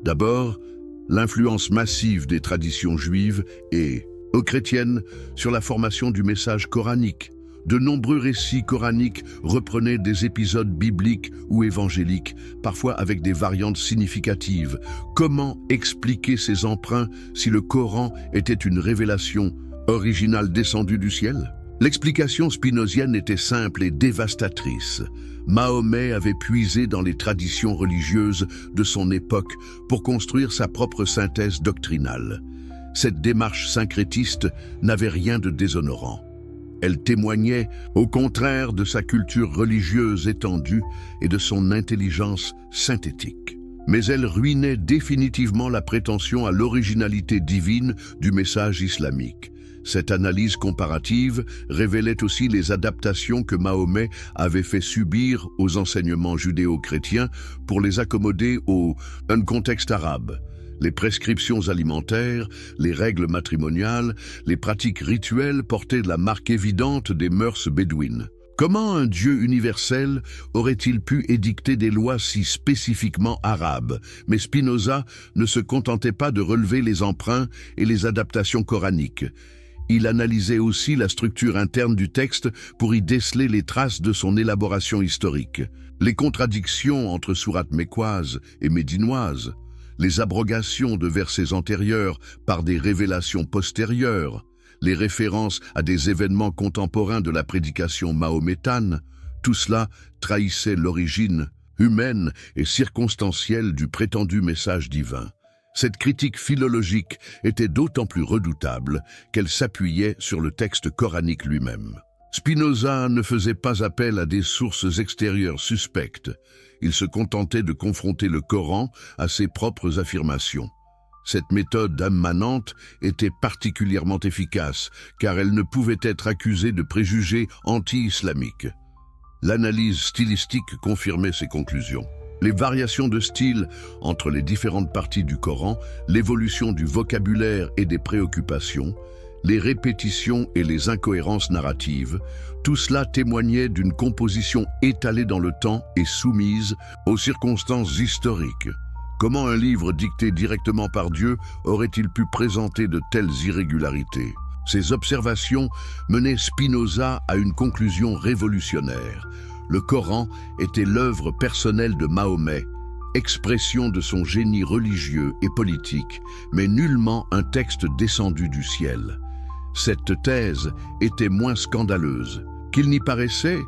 D'abord, l'influence massive des traditions juives et chrétiennes sur la formation du message coranique. De nombreux récits coraniques reprenaient des épisodes bibliques ou évangéliques, parfois avec des variantes significatives. Comment expliquer ces emprunts si le Coran était une révélation originale descendue du ciel? L'explication spinozienne était simple et dévastatrice. Mahomet avait puisé dans les traditions religieuses de son époque pour construire sa propre synthèse doctrinale. Cette démarche syncrétiste n'avait rien de déshonorant. Elle témoignait, au contraire, de sa culture religieuse étendue et de son intelligence synthétique. Mais elle ruinait définitivement la prétention à l'originalité divine du message islamique. Cette analyse comparative révélait aussi les adaptations que Mahomet avait fait subir aux enseignements judéo-chrétiens pour les accommoder un contexte arabe. Les prescriptions alimentaires, les règles matrimoniales, les pratiques rituelles portaient la marque évidente des mœurs bédouines. Comment un Dieu universel aurait-il pu édicter des lois si spécifiquement arabes? Mais Spinoza ne se contentait pas de relever les emprunts et les adaptations coraniques. Il analysait aussi la structure interne du texte pour y déceler les traces de son élaboration historique. Les contradictions entre sourates mécoises et médinoises, les abrogations de versets antérieurs par des révélations postérieures, les références à des événements contemporains de la prédication mahométane, tout cela trahissait l'origine humaine et circonstancielle du prétendu message divin. Cette critique philologique était d'autant plus redoutable qu'elle s'appuyait sur le texte coranique lui-même. Spinoza ne faisait pas appel à des sources extérieures suspectes. Il se contentait de confronter le Coran à ses propres affirmations. Cette méthode immanente était particulièrement efficace, car elle ne pouvait être accusée de préjugés anti-islamiques. L'analyse stylistique confirmait ses conclusions. Les variations de style entre les différentes parties du Coran, l'évolution du vocabulaire et des préoccupations, les répétitions et les incohérences narratives, tout cela témoignait d'une composition étalée dans le temps et soumise aux circonstances historiques. Comment un livre dicté directement par Dieu aurait-il pu présenter de telles irrégularités? Ces observations menaient Spinoza à une conclusion révolutionnaire. Le Coran était l'œuvre personnelle de Mahomet, expression de son génie religieux et politique, mais nullement un texte descendu du ciel. Cette thèse était moins scandaleuse qu'il n'y paraissait,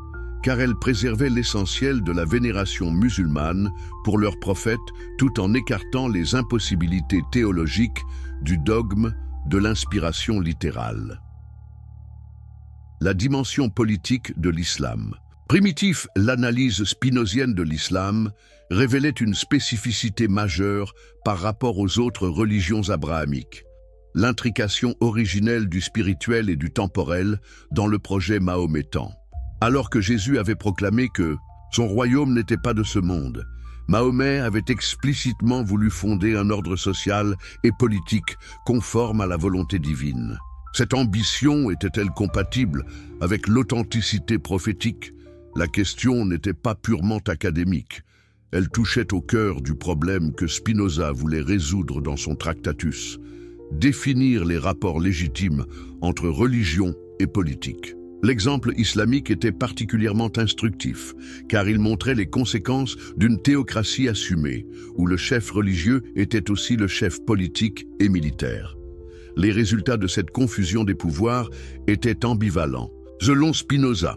car elle préservait l'essentiel de la vénération musulmane pour leur prophète tout en écartant les impossibilités théologiques du dogme de l'inspiration littérale. La dimension politique de l'islam. Primitif, l'analyse spinozienne de l'islam révélait une spécificité majeure par rapport aux autres religions abrahamiques: l'intrication originelle du spirituel et du temporel dans le projet mahométan. Alors que Jésus avait proclamé que son royaume n'était pas de ce monde, Mahomet avait explicitement voulu fonder un ordre social et politique conforme à la volonté divine. Cette ambition était-elle compatible avec l'authenticité prophétique? La question n'était pas purement académique. Elle touchait au cœur du problème que Spinoza voulait résoudre dans son Tractatus: définir les rapports légitimes entre religion et politique. L'exemple islamique était particulièrement instructif, car il montrait les conséquences d'une théocratie assumée, où le chef religieux était aussi le chef politique et militaire. Les résultats de cette confusion des pouvoirs étaient ambivalents. Selon Spinoza,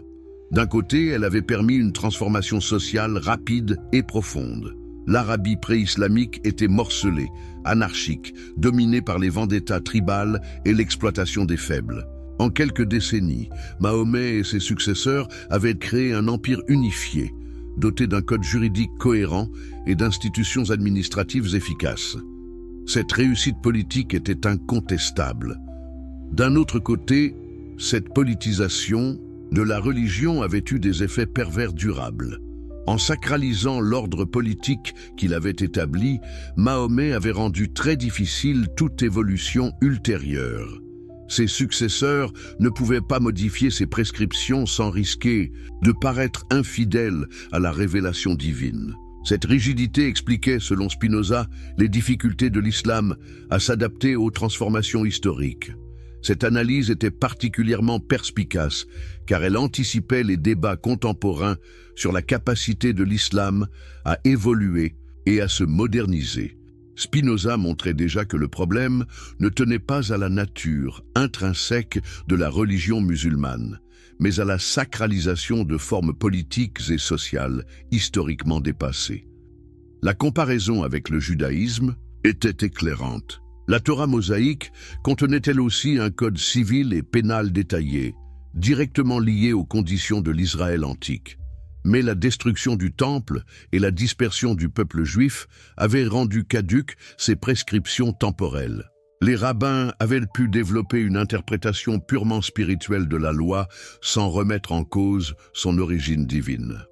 d'un côté, elle avait permis une transformation sociale rapide et profonde. L'Arabie pré-islamique était morcelée, anarchique, dominée par les vendettas tribales et l'exploitation des faibles. En quelques décennies, Mahomet et ses successeurs avaient créé un empire unifié, doté d'un code juridique cohérent et d'institutions administratives efficaces. Cette réussite politique était incontestable. D'un autre côté, cette politisation de la religion avait eu des effets pervers durables. En sacralisant l'ordre politique qu'il avait établi, Mahomet avait rendu très difficile toute évolution ultérieure. Ses successeurs ne pouvaient pas modifier ses prescriptions sans risquer de paraître infidèles à la révélation divine. Cette rigidité expliquait, selon Spinoza, les difficultés de l'islam à s'adapter aux transformations historiques. Cette analyse était particulièrement perspicace, car elle anticipait les débats contemporains sur la capacité de l'islam à évoluer et à se moderniser. Spinoza montrait déjà que le problème ne tenait pas à la nature intrinsèque de la religion musulmane, mais à la sacralisation de formes politiques et sociales historiquement dépassées. La comparaison avec le judaïsme était éclairante. La Torah mosaïque contenait elle aussi un code civil et pénal détaillé, directement lié aux conditions de l'Israël antique. Mais la destruction du temple et la dispersion du peuple juif avaient rendu caduques ces prescriptions temporelles. Les rabbins avaient pu développer une interprétation purement spirituelle de la loi sans remettre en cause son origine divine.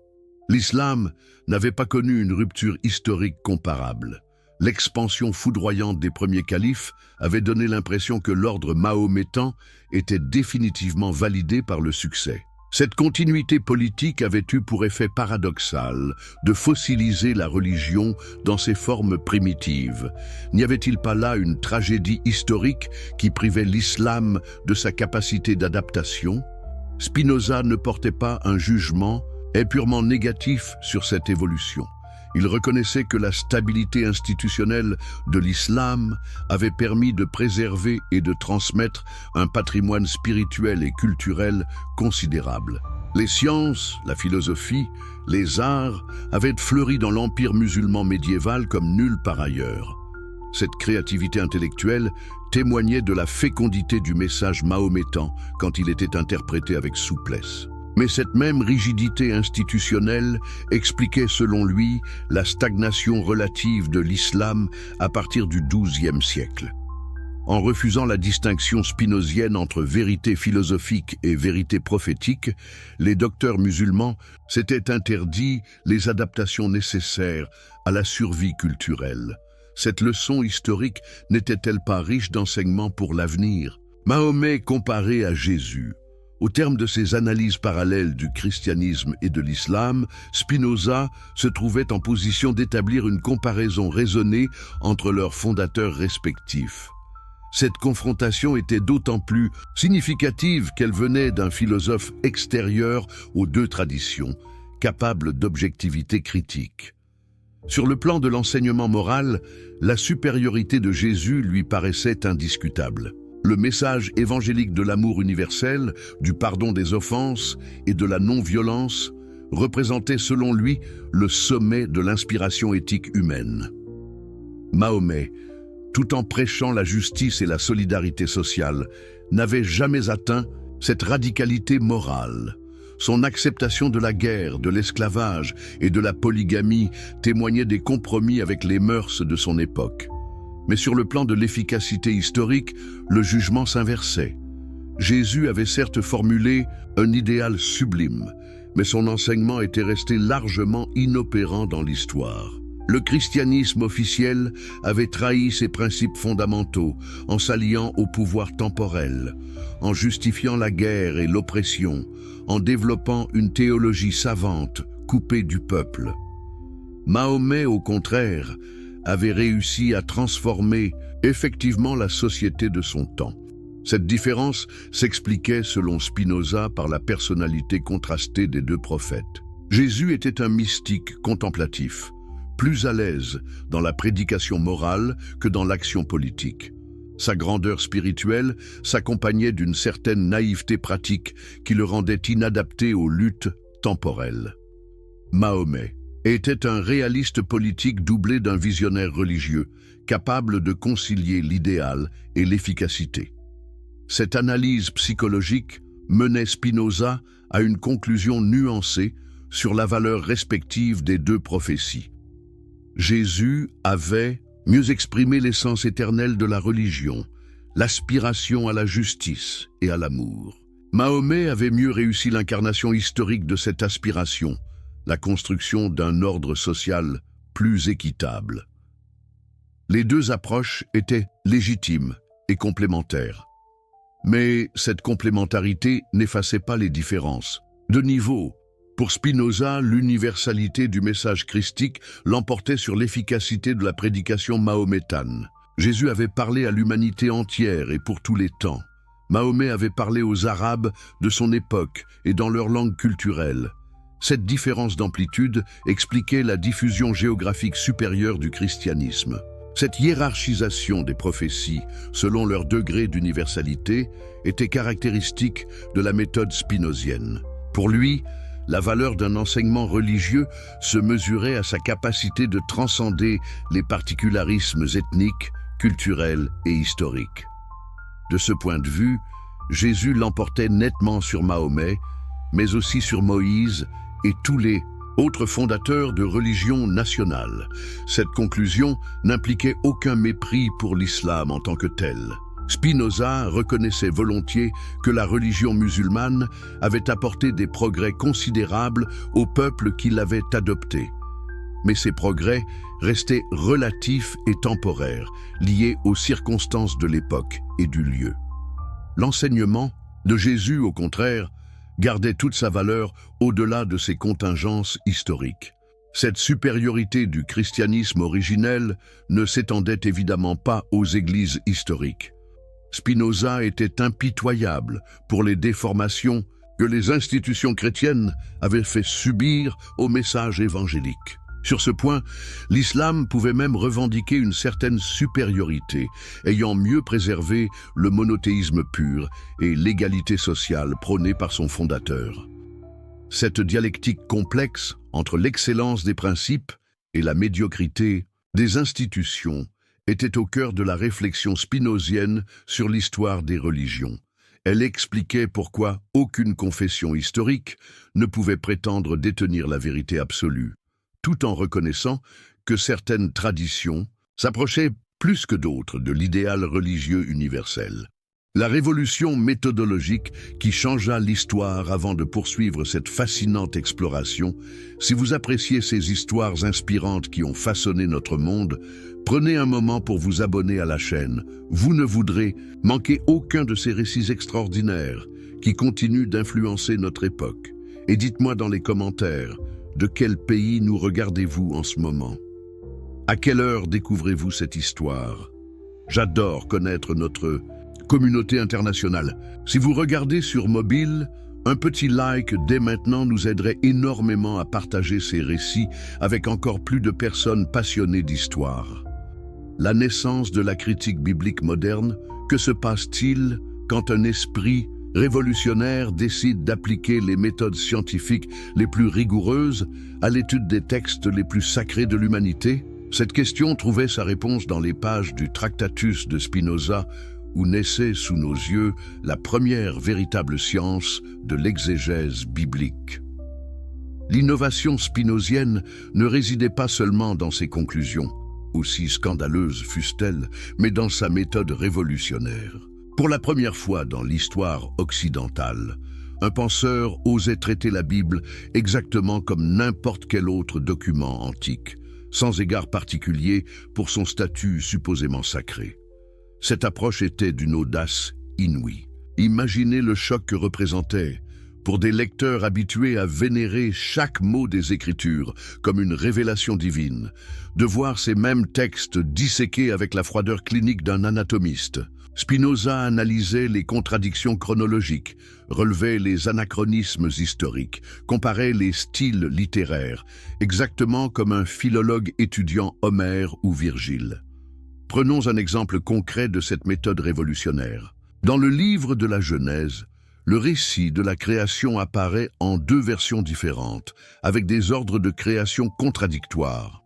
L'islam n'avait pas connu une rupture historique comparable. L'expansion foudroyante des premiers califes avait donné l'impression que l'ordre mahométan était définitivement validé par le succès. Cette continuité politique avait eu pour effet paradoxal de fossiliser la religion dans ses formes primitives. N'y avait-il pas là une tragédie historique qui privait l'islam de sa capacité d'adaptation? Spinoza ne portait pas un jugement purement négatif sur cette évolution. Il reconnaissait que la stabilité institutionnelle de l'islam avait permis de préserver et de transmettre un patrimoine spirituel et culturel considérable. Les sciences, la philosophie, les arts avaient fleuri dans l'empire musulman médiéval comme nulle part ailleurs. Cette créativité intellectuelle témoignait de la fécondité du message mahométan quand il était interprété avec souplesse. Mais cette même rigidité institutionnelle expliquait selon lui la stagnation relative de l'islam à partir du XIIe siècle. En refusant la distinction spinozienne entre vérité philosophique et vérité prophétique, les docteurs musulmans s'étaient interdit les adaptations nécessaires à la survie culturelle. Cette leçon historique n'était-elle pas riche d'enseignements pour l'avenir? Mahomet comparé à Jésus. Au terme de ces analyses parallèles du christianisme et de l'islam, Spinoza se trouvait en position d'établir une comparaison raisonnée entre leurs fondateurs respectifs. Cette confrontation était d'autant plus significative qu'elle venait d'un philosophe extérieur aux deux traditions, capable d'objectivité critique. Sur le plan de l'enseignement moral, la supériorité de Jésus lui paraissait indiscutable. Le message évangélique de l'amour universel, du pardon des offenses et de la non-violence représentait selon lui le sommet de l'inspiration éthique humaine. Mahomet, tout en prêchant la justice et la solidarité sociale, n'avait jamais atteint cette radicalité morale. Son acceptation de la guerre, de l'esclavage et de la polygamie témoignait des compromis avec les mœurs de son époque. Mais sur le plan de l'efficacité historique, le jugement s'inversait. Jésus avait certes formulé un idéal sublime, mais son enseignement était resté largement inopérant dans l'histoire. Le christianisme officiel avait trahi ses principes fondamentaux en s'alliant au pouvoir temporel, en justifiant la guerre et l'oppression, en développant une théologie savante coupée du peuple. Mahomet, au contraire, avait réussi à transformer effectivement la société de son temps. Cette différence s'expliquait, selon Spinoza, par la personnalité contrastée des deux prophètes. Jésus était un mystique contemplatif, plus à l'aise dans la prédication morale que dans l'action politique. Sa grandeur spirituelle s'accompagnait d'une certaine naïveté pratique qui le rendait inadapté aux luttes temporelles. Mahomet était un réaliste politique doublé d'un visionnaire religieux, capable de concilier l'idéal et l'efficacité. Cette analyse psychologique menait Spinoza à une conclusion nuancée sur la valeur respective des deux prophéties. Jésus avait mieux exprimé l'essence éternelle de la religion, l'aspiration à la justice et à l'amour. Mahomet avait mieux réussi l'incarnation historique de cette aspiration, la construction d'un ordre social plus équitable. Les deux approches étaient légitimes et complémentaires. Mais cette complémentarité n'effaçait pas les différences de niveau. Pour Spinoza, l'universalité du message christique l'emportait sur l'efficacité de la prédication mahométane. Jésus avait parlé à l'humanité entière et pour tous les temps. Mahomet avait parlé aux Arabes de son époque et dans leur langue culturelle. Cette différence d'amplitude expliquait la diffusion géographique supérieure du christianisme. Cette hiérarchisation des prophéties, selon leur degré d'universalité, était caractéristique de la méthode spinozienne. Pour lui, la valeur d'un enseignement religieux se mesurait à sa capacité de transcender les particularismes ethniques, culturels et historiques. De ce point de vue, Jésus l'emportait nettement sur Mahomet, mais aussi sur Moïse et tous les autres fondateurs de religions nationales. Cette conclusion n'impliquait aucun mépris pour l'islam en tant que tel. Spinoza reconnaissait volontiers que la religion musulmane avait apporté des progrès considérables au peuple qui l'avait adopté. Mais ces progrès restaient relatifs et temporaires, liés aux circonstances de l'époque et du lieu. L'enseignement de Jésus, au contraire, gardait toute sa valeur au-delà de ses contingences historiques. Cette supériorité du christianisme originel ne s'étendait évidemment pas aux églises historiques. Spinoza était impitoyable pour les déformations que les institutions chrétiennes avaient fait subir au message évangélique. Sur ce point, l'islam pouvait même revendiquer une certaine supériorité, ayant mieux préservé le monothéisme pur et l'égalité sociale prônée par son fondateur. Cette dialectique complexe entre l'excellence des principes et la médiocrité des institutions était au cœur de la réflexion spinozienne sur l'histoire des religions. Elle expliquait pourquoi aucune confession historique ne pouvait prétendre détenir la vérité absolue, tout en reconnaissant que certaines traditions s'approchaient plus que d'autres de l'idéal religieux universel. La révolution méthodologique qui changea l'histoire avant de poursuivre cette fascinante exploration, si vous appréciez ces histoires inspirantes qui ont façonné notre monde, prenez un moment pour vous abonner à la chaîne. Vous ne voudrez manquer aucun de ces récits extraordinaires qui continuent d'influencer notre époque. Et dites-moi dans les commentaires, de quel pays nous regardez-vous en ce moment? À quelle heure découvrez-vous cette histoire? J'adore connaître notre communauté internationale. Si vous regardez sur mobile, un petit like dès maintenant nous aiderait énormément à partager ces récits avec encore plus de personnes passionnées d'histoire. La naissance de la critique biblique moderne, que se passe-t-il quand un esprit révolutionnaire décide d'appliquer les méthodes scientifiques les plus rigoureuses à l'étude des textes les plus sacrés de l'humanité? Cette question trouvait sa réponse dans les pages du Tractatus de Spinoza, où naissait sous nos yeux la première véritable science de l'exégèse biblique. L'innovation spinozienne ne résidait pas seulement dans ses conclusions, aussi scandaleuses fussent-elles, mais dans sa méthode révolutionnaire. Pour la première fois dans l'histoire occidentale, un penseur osait traiter la Bible exactement comme n'importe quel autre document antique, sans égard particulier pour son statut supposément sacré. Cette approche était d'une audace inouïe. Imaginez le choc que représentait, pour des lecteurs habitués à vénérer chaque mot des Écritures comme une révélation divine, de voir ces mêmes textes disséqués avec la froideur clinique d'un anatomiste. Spinoza analysait les contradictions chronologiques, relevait les anachronismes historiques, comparait les styles littéraires, exactement comme un philologue étudiant Homère ou Virgile. Prenons un exemple concret de cette méthode révolutionnaire. Dans le livre de la Genèse, le récit de la création apparaît en deux versions différentes, avec des ordres de création contradictoires.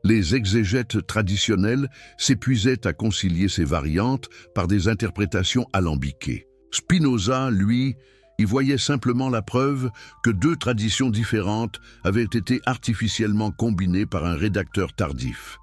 Les exégètes traditionnels s'épuisaient à concilier ces variantes par des interprétations alambiquées. Spinoza, lui, y voyait simplement la preuve que deux traditions différentes avaient été artificiellement combinées par un rédacteur tardif.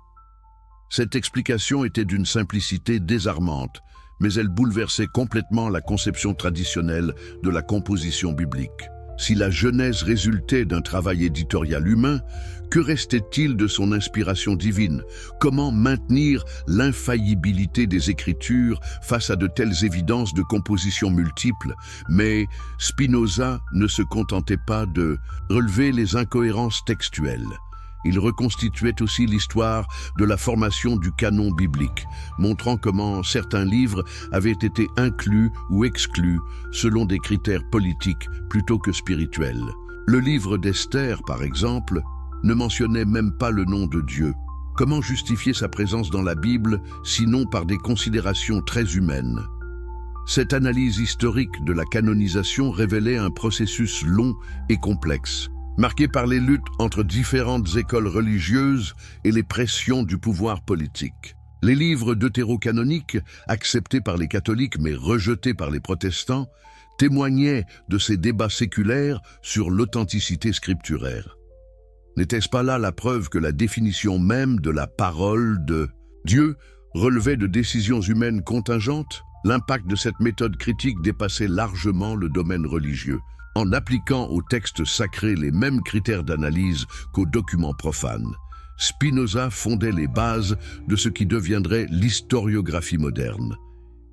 Cette explication était d'une simplicité désarmante, mais elle bouleversait complètement la conception traditionnelle de la composition biblique. Si la Genèse résultait d'un travail éditorial humain, que restait-il de son inspiration divine? Comment maintenir l'infaillibilité des Écritures face à de telles évidences de composition multiples? Mais Spinoza ne se contentait pas de relever les incohérences textuelles. Il reconstituait aussi l'histoire de la formation du canon biblique, montrant comment certains livres avaient été inclus ou exclus selon des critères politiques plutôt que spirituels. Le livre d'Esther, par exemple, ne mentionnait même pas le nom de Dieu. Comment justifier sa présence dans la Bible, sinon par des considérations très humaines? Cette analyse historique de la canonisation révélait un processus long et complexe, marqué par les luttes entre différentes écoles religieuses et les pressions du pouvoir politique. Les livres deutérocanoniques, acceptés par les catholiques mais rejetés par les protestants, témoignaient de ces débats séculaires sur l'authenticité scripturaire. N'était-ce pas là la preuve que la définition même de la parole de Dieu relevait de décisions humaines contingentes? L'impact de cette méthode critique dépassait largement le domaine religieux. En appliquant aux textes sacrés les mêmes critères d'analyse qu'aux documents profanes, Spinoza fondait les bases de ce qui deviendrait l'historiographie moderne.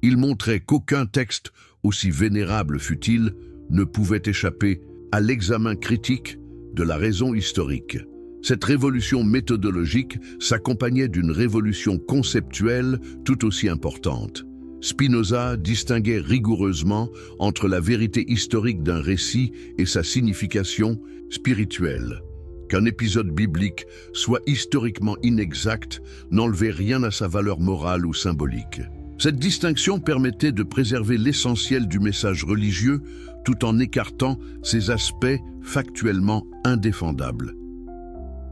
Il montrait qu'aucun texte, aussi vénérable fût-il, ne pouvait échapper à l'examen critique de la raison historique. Cette révolution méthodologique s'accompagnait d'une révolution conceptuelle tout aussi importante. Spinoza distinguait rigoureusement entre la vérité historique d'un récit et sa signification spirituelle. Qu'un épisode biblique soit historiquement inexact n'enlevait rien à sa valeur morale ou symbolique. Cette distinction permettait de préserver l'essentiel du message religieux tout en écartant ses aspects factuellement indéfendables.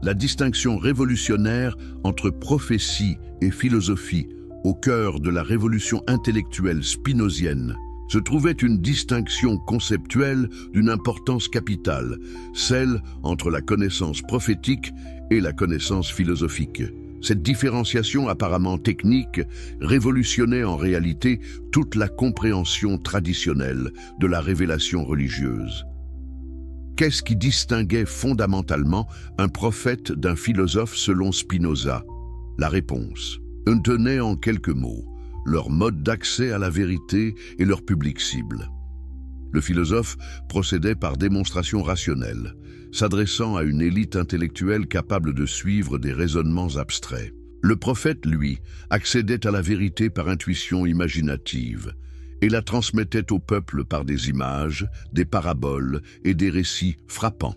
La distinction révolutionnaire entre prophétie et philosophie au cœur de la révolution intellectuelle spinozienne, se trouvait une distinction conceptuelle d'une importance capitale, celle entre la connaissance prophétique et la connaissance philosophique. Cette différenciation apparemment technique révolutionnait en réalité toute la compréhension traditionnelle de la révélation religieuse. Qu'est-ce qui distinguait fondamentalement un prophète d'un philosophe selon Spinoza? La réponse tenait en quelques mots, leur mode d'accès à la vérité et leur public cible. Le philosophe procédait par démonstration rationnelle, s'adressant à une élite intellectuelle capable de suivre des raisonnements abstraits. Le prophète, lui, accédait à la vérité par intuition imaginative et la transmettait au peuple par des images, des paraboles et des récits frappants.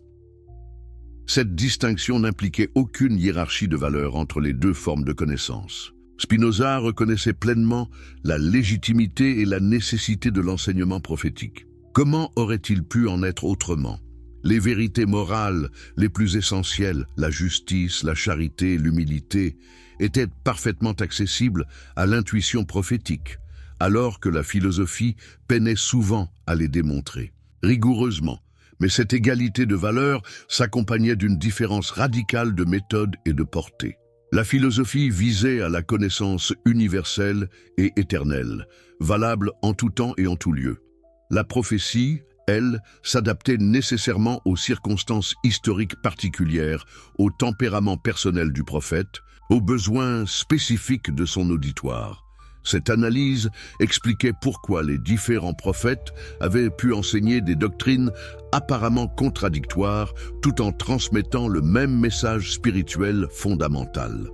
Cette distinction n'impliquait aucune hiérarchie de valeur entre les deux formes de connaissance. Spinoza reconnaissait pleinement la légitimité et la nécessité de l'enseignement prophétique. Comment aurait-il pu en être autrement? Les vérités morales les plus essentielles, la justice, la charité, l'humilité, étaient parfaitement accessibles à l'intuition prophétique, alors que la philosophie peinait souvent à les démontrer, rigoureusement. Mais cette égalité de valeurs s'accompagnait d'une différence radicale de méthode et de portée. La philosophie visait à la connaissance universelle et éternelle, valable en tout temps et en tout lieu. La prophétie, elle, s'adaptait nécessairement aux circonstances historiques particulières, au tempérament personnel du prophète, aux besoins spécifiques de son auditoire. Cette analyse expliquait pourquoi les différents prophètes avaient pu enseigner des doctrines apparemment contradictoires tout en transmettant le même message spirituel fondamental.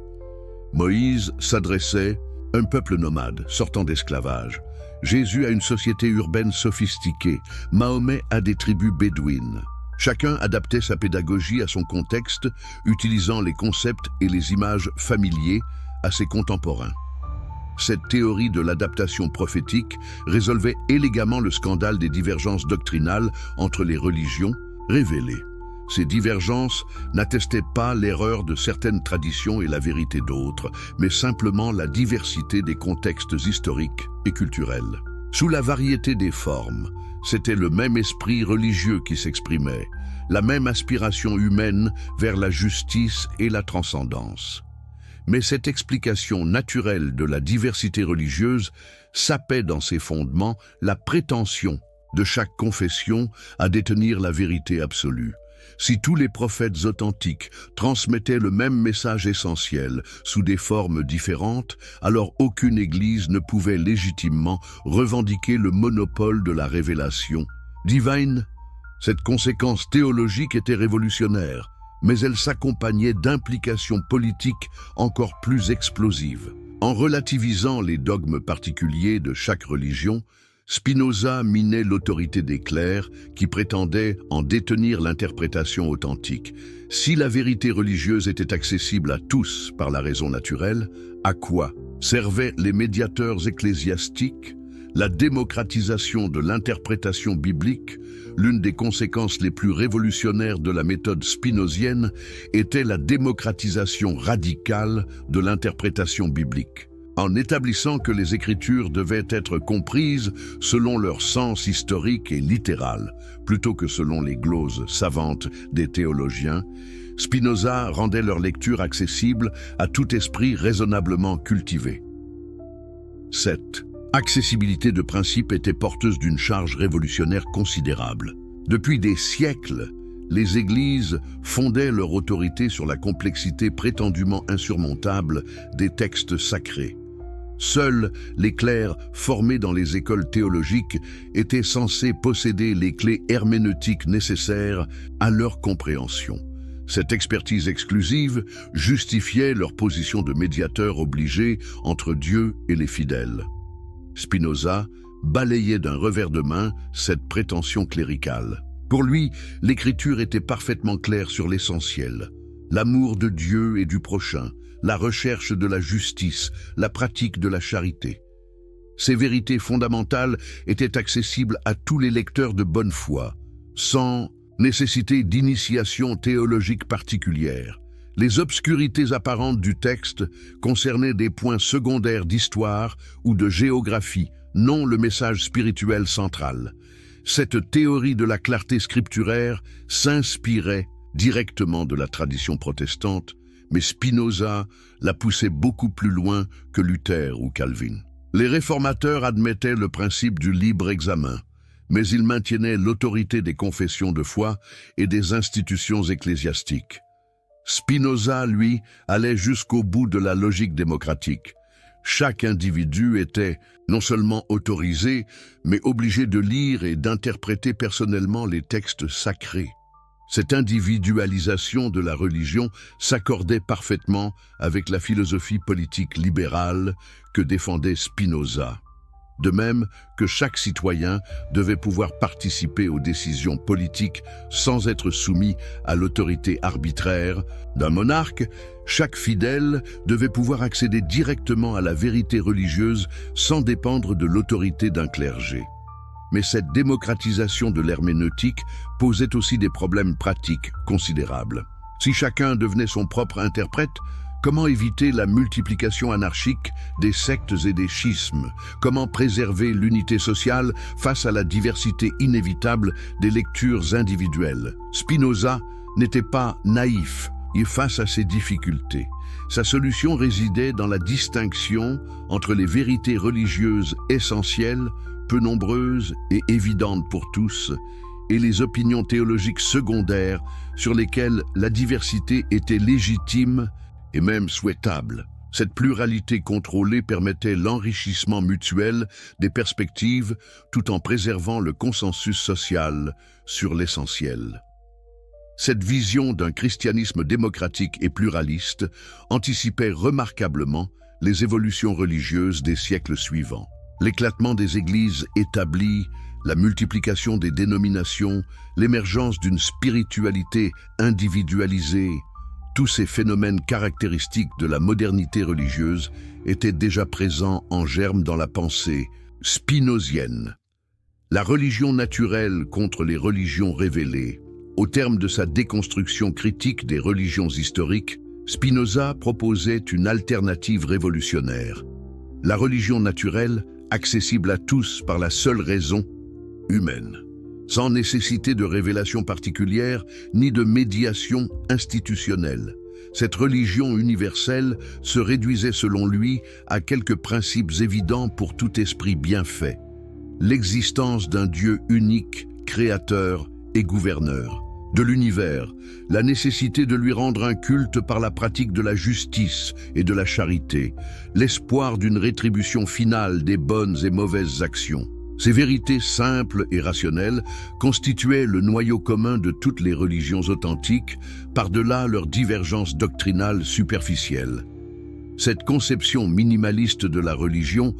Moïse s'adressait à un peuple nomade sortant d'esclavage. Jésus à une société urbaine sophistiquée. Mahomet à des tribus bédouines. Chacun adaptait sa pédagogie à son contexte, utilisant les concepts et les images familiers à ses contemporains. Cette théorie de l'adaptation prophétique résolvait élégamment le scandale des divergences doctrinales entre les religions révélées. Ces divergences n'attestaient pas l'erreur de certaines traditions et la vérité d'autres, mais simplement la diversité des contextes historiques et culturels. Sous la variété des formes, c'était le même esprit religieux qui s'exprimait, la même aspiration humaine vers la justice et la transcendance. Mais cette explication naturelle de la diversité religieuse sapait dans ses fondements la prétention de chaque confession à détenir la vérité absolue. Si tous les prophètes authentiques transmettaient le même message essentiel sous des formes différentes, alors aucune Église ne pouvait légitimement revendiquer le monopole de la révélation divine. Cette conséquence théologique était révolutionnaire, mais elle s'accompagnait d'implications politiques encore plus explosives. En relativisant les dogmes particuliers de chaque religion, Spinoza minait l'autorité des clercs qui prétendaient en détenir l'interprétation authentique. Si la vérité religieuse était accessible à tous par la raison naturelle, à quoi servaient les médiateurs ecclésiastiques? La démocratisation de l'interprétation biblique, l'une des conséquences les plus révolutionnaires de la méthode spinozienne, était la démocratisation radicale de l'interprétation biblique. En établissant que les Écritures devaient être comprises selon leur sens historique et littéral, plutôt que selon les gloses savantes des théologiens, Spinoza rendait leur lecture accessible à tout esprit raisonnablement cultivé. Cette accessibilité de principe était porteuse d'une charge révolutionnaire considérable. Depuis des siècles, les églises fondaient leur autorité sur la complexité prétendument insurmontable des textes sacrés. Seuls les clercs formés dans les écoles théologiques étaient censés posséder les clés herméneutiques nécessaires à leur compréhension. Cette expertise exclusive justifiait leur position de médiateur obligé entre Dieu et les fidèles. Spinoza balayait d'un revers de main cette prétention cléricale. Pour lui, l'écriture était parfaitement claire sur l'essentiel: l'amour de Dieu et du prochain, la recherche de la justice, la pratique de la charité. Ces vérités fondamentales étaient accessibles à tous les lecteurs de bonne foi, sans nécessité d'initiation théologique particulière. Les obscurités apparentes du texte concernaient des points secondaires d'histoire ou de géographie, non le message spirituel central. Cette théorie de la clarté scripturaire s'inspirait directement de la tradition protestante, mais Spinoza la poussait beaucoup plus loin que Luther ou Calvin. Les réformateurs admettaient le principe du libre examen, mais ils maintenaient l'autorité des confessions de foi et des institutions ecclésiastiques. Spinoza, lui, allait jusqu'au bout de la logique démocratique. Chaque individu était non seulement autorisé, mais obligé de lire et d'interpréter personnellement les textes sacrés. Cette individualisation de la religion s'accordait parfaitement avec la philosophie politique libérale que défendait Spinoza. De même que chaque citoyen devait pouvoir participer aux décisions politiques sans être soumis à l'autorité arbitraire d'un monarque, chaque fidèle devait pouvoir accéder directement à la vérité religieuse sans dépendre de l'autorité d'un clergé. Mais cette démocratisation de l'herméneutique posait aussi des problèmes pratiques considérables. Si chacun devenait son propre interprète, Comment éviter la multiplication anarchique des sectes et des schismes? Comment préserver l'unité sociale face à la diversité inévitable des lectures individuelles? Spinoza n'était pas naïf face à ces difficultés. Sa solution résidait dans la distinction entre les vérités religieuses essentielles, peu nombreuses et évidentes pour tous, et les opinions théologiques secondaires sur lesquelles la diversité était légitime et même souhaitable. Cette pluralité contrôlée permettait l'enrichissement mutuel des perspectives tout en préservant le consensus social sur l'essentiel. Cette vision d'un christianisme démocratique et pluraliste anticipait remarquablement les évolutions religieuses des siècles suivants. L'éclatement des églises établies, la multiplication des dénominations, l'émergence d'une spiritualité individualisée, tous ces phénomènes caractéristiques de la modernité religieuse étaient déjà présents en germe dans la pensée spinozienne. La religion naturelle contre les religions révélées. Au terme de sa déconstruction critique des religions historiques, Spinoza proposait une alternative révolutionnaire. La religion naturelle, accessible à tous par la seule raison humaine, sans nécessité de révélation particulière ni de médiation institutionnelle. Cette religion universelle se réduisait selon lui à quelques principes évidents pour tout esprit bien fait. L'existence d'un Dieu unique, créateur et gouverneur de l'univers, la nécessité de lui rendre un culte par la pratique de la justice et de la charité, l'espoir d'une rétribution finale des bonnes et mauvaises actions. Ces vérités simples et rationnelles constituaient le noyau commun de toutes les religions authentiques, par-delà leurs divergences doctrinales superficielles. Cette conception minimaliste de la religion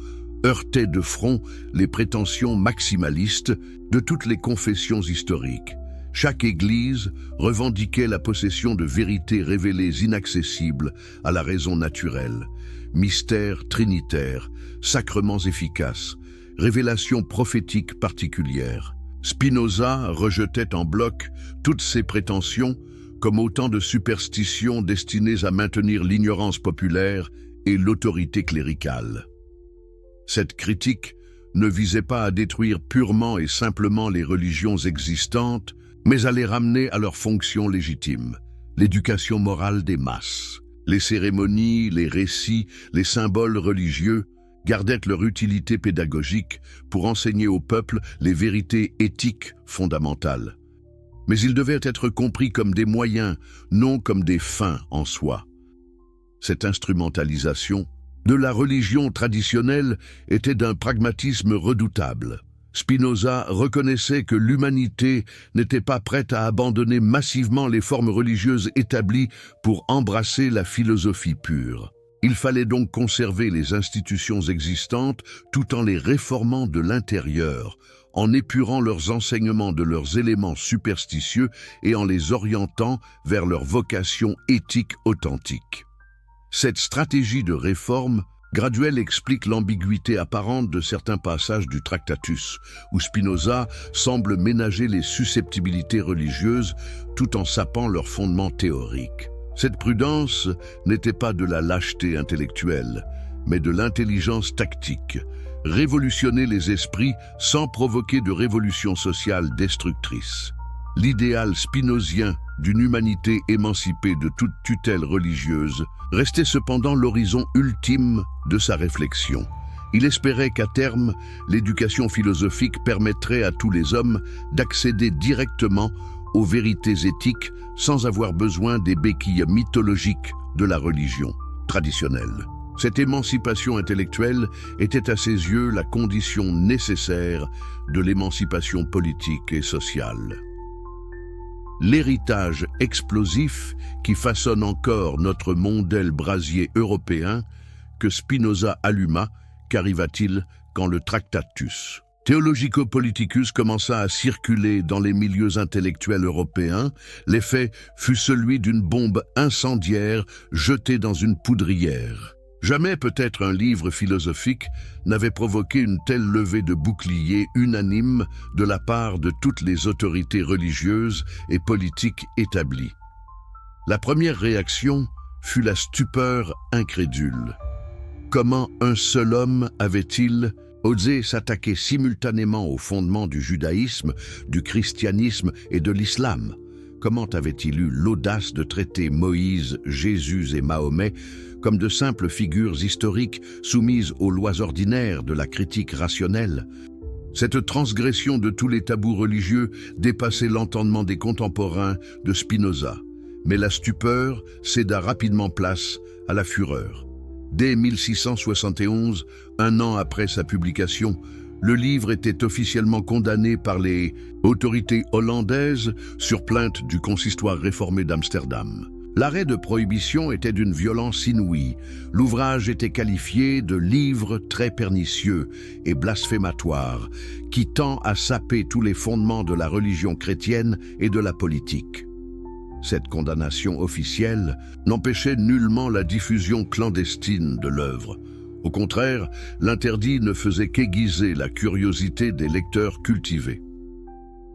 heurtait de front les prétentions maximalistes de toutes les confessions historiques. Chaque Église revendiquait la possession de vérités révélées inaccessibles à la raison naturelle, mystères trinitaires, sacrements efficaces, révélations prophétiques particulières. Spinoza rejetait en bloc toutes ces prétentions comme autant de superstitions destinées à maintenir l'ignorance populaire et l'autorité cléricale. Cette critique ne visait pas à détruire purement et simplement les religions existantes, mais à les ramener à leur fonction légitime, l'éducation morale des masses. Les cérémonies, les récits, les symboles religieux gardaient leur utilité pédagogique pour enseigner au peuple les vérités éthiques fondamentales. Mais ils devaient être compris comme des moyens, non comme des fins en soi. Cette instrumentalisation de la religion traditionnelle était d'un pragmatisme redoutable. Spinoza reconnaissait que l'humanité n'était pas prête à abandonner massivement les formes religieuses établies pour embrasser la philosophie pure. Il fallait donc conserver les institutions existantes tout en les réformant de l'intérieur, en épurant leurs enseignements de leurs éléments superstitieux et en les orientant vers leur vocation éthique authentique. Cette stratégie de réforme graduelle explique l'ambiguïté apparente de certains passages du Tractatus, où Spinoza semble ménager les susceptibilités religieuses tout en sapant leurs fondements théoriques. Cette prudence n'était pas de la lâcheté intellectuelle, mais de l'intelligence tactique, révolutionner les esprits sans provoquer de révolution sociale destructrice. L'idéal spinozien d'une humanité émancipée de toute tutelle religieuse restait cependant l'horizon ultime de sa réflexion. Il espérait qu'à terme, l'éducation philosophique permettrait à tous les hommes d'accéder directement aux vérités éthiques sans avoir besoin des béquilles mythologiques de la religion traditionnelle. Cette émancipation intellectuelle était à ses yeux la condition nécessaire de l'émancipation politique et sociale. L'héritage explosif qui façonne encore notre mondel brasier européen que Spinoza alluma, qu'arriva-t-il quand le Tractatus Theologico-Politicus commença à circuler dans les milieux intellectuels européens? L'effet fut celui d'une bombe incendiaire jetée dans une poudrière. Jamais peut-être un livre philosophique n'avait provoqué une telle levée de boucliers unanime de la part de toutes les autorités religieuses et politiques établies. La première réaction fut la stupeur incrédule. Comment un seul homme avait-il osé s'attaquer simultanément aux fondements du judaïsme, du christianisme et de l'islam? Comment avait-il eu l'audace de traiter Moïse, Jésus et Mahomet comme de simples figures historiques soumises aux lois ordinaires de la critique rationnelle? Cette transgression de tous les tabous religieux dépassait l'entendement des contemporains de Spinoza. Mais la stupeur céda rapidement place à la fureur. Dès 1671, un an après sa publication, le livre était officiellement condamné par les autorités hollandaises sur plainte du consistoire réformé d'Amsterdam. L'arrêt de prohibition était d'une violence inouïe. L'ouvrage était qualifié de livre très pernicieux et blasphématoire, qui tend à saper tous les fondements de la religion chrétienne et de la politique. Cette condamnation officielle n'empêchait nullement la diffusion clandestine de l'œuvre. Au contraire, l'interdit ne faisait qu'aiguiser la curiosité des lecteurs cultivés.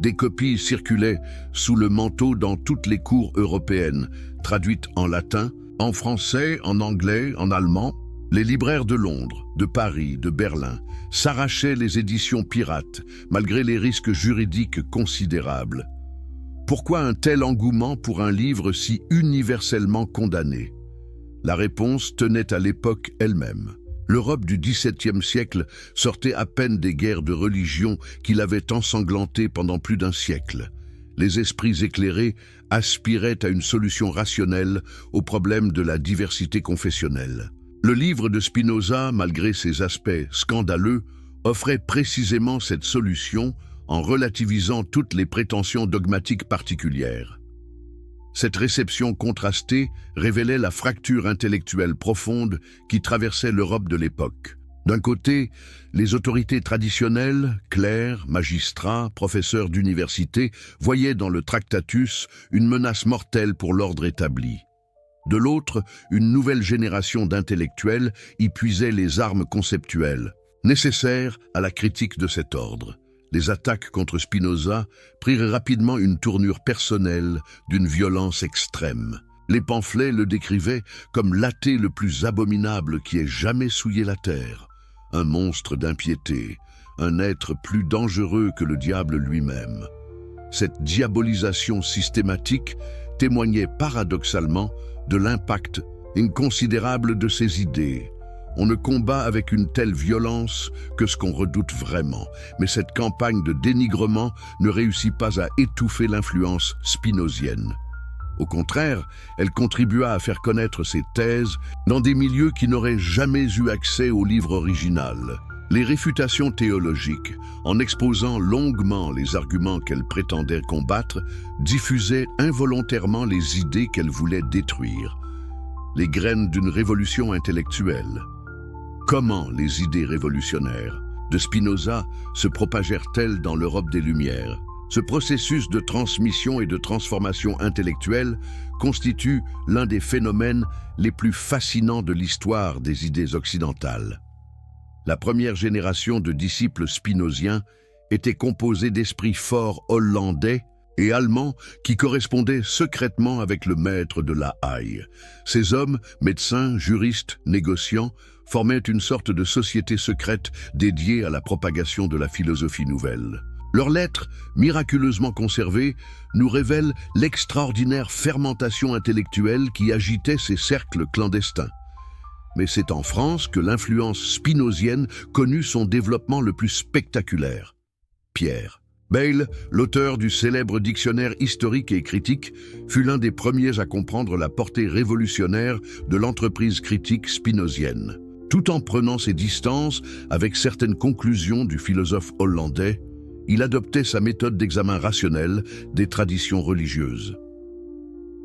Des copies circulaient sous le manteau dans toutes les cours européennes, traduites en latin, en français, en anglais, en allemand. Les libraires de Londres, de Paris, de Berlin s'arrachaient les éditions pirates, malgré les risques juridiques considérables. Pourquoi un tel engouement pour un livre si universellement condamné? La réponse tenait à l'époque elle-même. L'Europe du XVIIe siècle sortait à peine des guerres de religion qui l'avaient ensanglantée pendant plus d'un siècle. Les esprits éclairés aspiraient à une solution rationnelle au problème de la diversité confessionnelle. Le livre de Spinoza, malgré ses aspects scandaleux, offrait précisément cette solution en relativisant toutes les prétentions dogmatiques particulières. Cette réception contrastée révélait la fracture intellectuelle profonde qui traversait l'Europe de l'époque. D'un côté, les autorités traditionnelles, clercs, magistrats, professeurs d'université, voyaient dans le Tractatus une menace mortelle pour l'ordre établi. De l'autre, une nouvelle génération d'intellectuels y puisait les armes conceptuelles, nécessaires à la critique de cet ordre. Les attaques contre Spinoza prirent rapidement une tournure personnelle d'une violence extrême. Les pamphlets le décrivaient comme l'athée le plus abominable qui ait jamais souillé la terre, un monstre d'impiété, un être plus dangereux que le diable lui-même. Cette diabolisation systématique témoignait paradoxalement de l'impact inconsidérable de ses idées. On ne combat avec une telle violence que ce qu'on redoute vraiment, mais cette campagne de dénigrement ne réussit pas à étouffer l'influence spinozienne. Au contraire, elle contribua à faire connaître ses thèses dans des milieux qui n'auraient jamais eu accès au livre original. Les réfutations théologiques, en exposant longuement les arguments qu'elle prétendait combattre, diffusaient involontairement les idées qu'elle voulait détruire. Les graines d'une révolution intellectuelle. Comment les idées révolutionnaires de Spinoza se propagèrent-elles dans l'Europe des Lumières? Ce processus de transmission et de transformation intellectuelle constitue l'un des phénomènes les plus fascinants de l'histoire des idées occidentales. La première génération de disciples spinoziens était composée d'esprits forts hollandais et allemands qui correspondaient secrètement avec le maître de la Haye. Ces hommes, médecins, juristes, négociants, formaient une sorte de société secrète dédiée à la propagation de la philosophie nouvelle. Leurs lettres, miraculeusement conservées, nous révèlent l'extraordinaire fermentation intellectuelle qui agitait ces cercles clandestins. Mais c'est en France que l'influence spinozienne connut son développement le plus spectaculaire. Pierre Bayle, l'auteur du célèbre dictionnaire historique et critique, fut l'un des premiers à comprendre la portée révolutionnaire de l'entreprise critique spinozienne. Tout en prenant ses distances avec certaines conclusions du philosophe hollandais, il adoptait sa méthode d'examen rationnel des traditions religieuses.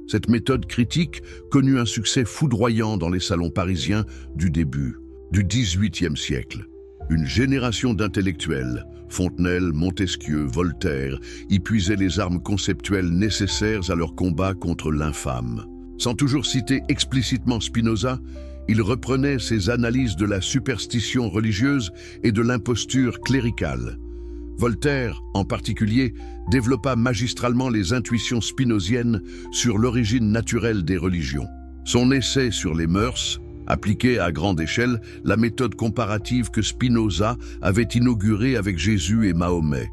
Cette méthode critique connut un succès foudroyant dans les salons parisiens du début du XVIIIe siècle. Une génération d'intellectuels, Fontenelle, Montesquieu, Voltaire, y puisaient les armes conceptuelles nécessaires à leur combat contre l'infâme. Sans toujours citer explicitement Spinoza, il reprenait ses analyses de la superstition religieuse et de l'imposture cléricale. Voltaire, en particulier, développa magistralement les intuitions spinoziennes sur l'origine naturelle des religions. Son essai sur les mœurs appliquait à grande échelle la méthode comparative que Spinoza avait inaugurée avec Jésus et Mahomet.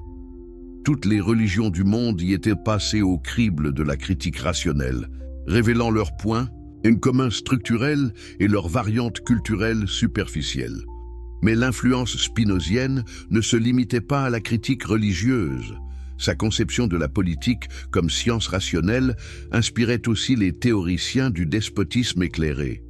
Toutes les religions du monde y étaient passées au crible de la critique rationnelle, révélant leurs points, un commun structurel et leurs variantes culturelles superficielles. Mais l'influence spinozienne ne se limitait pas à la critique religieuse. Sa conception de la politique comme science rationnelle inspirait aussi les théoriciens du despotisme éclairé.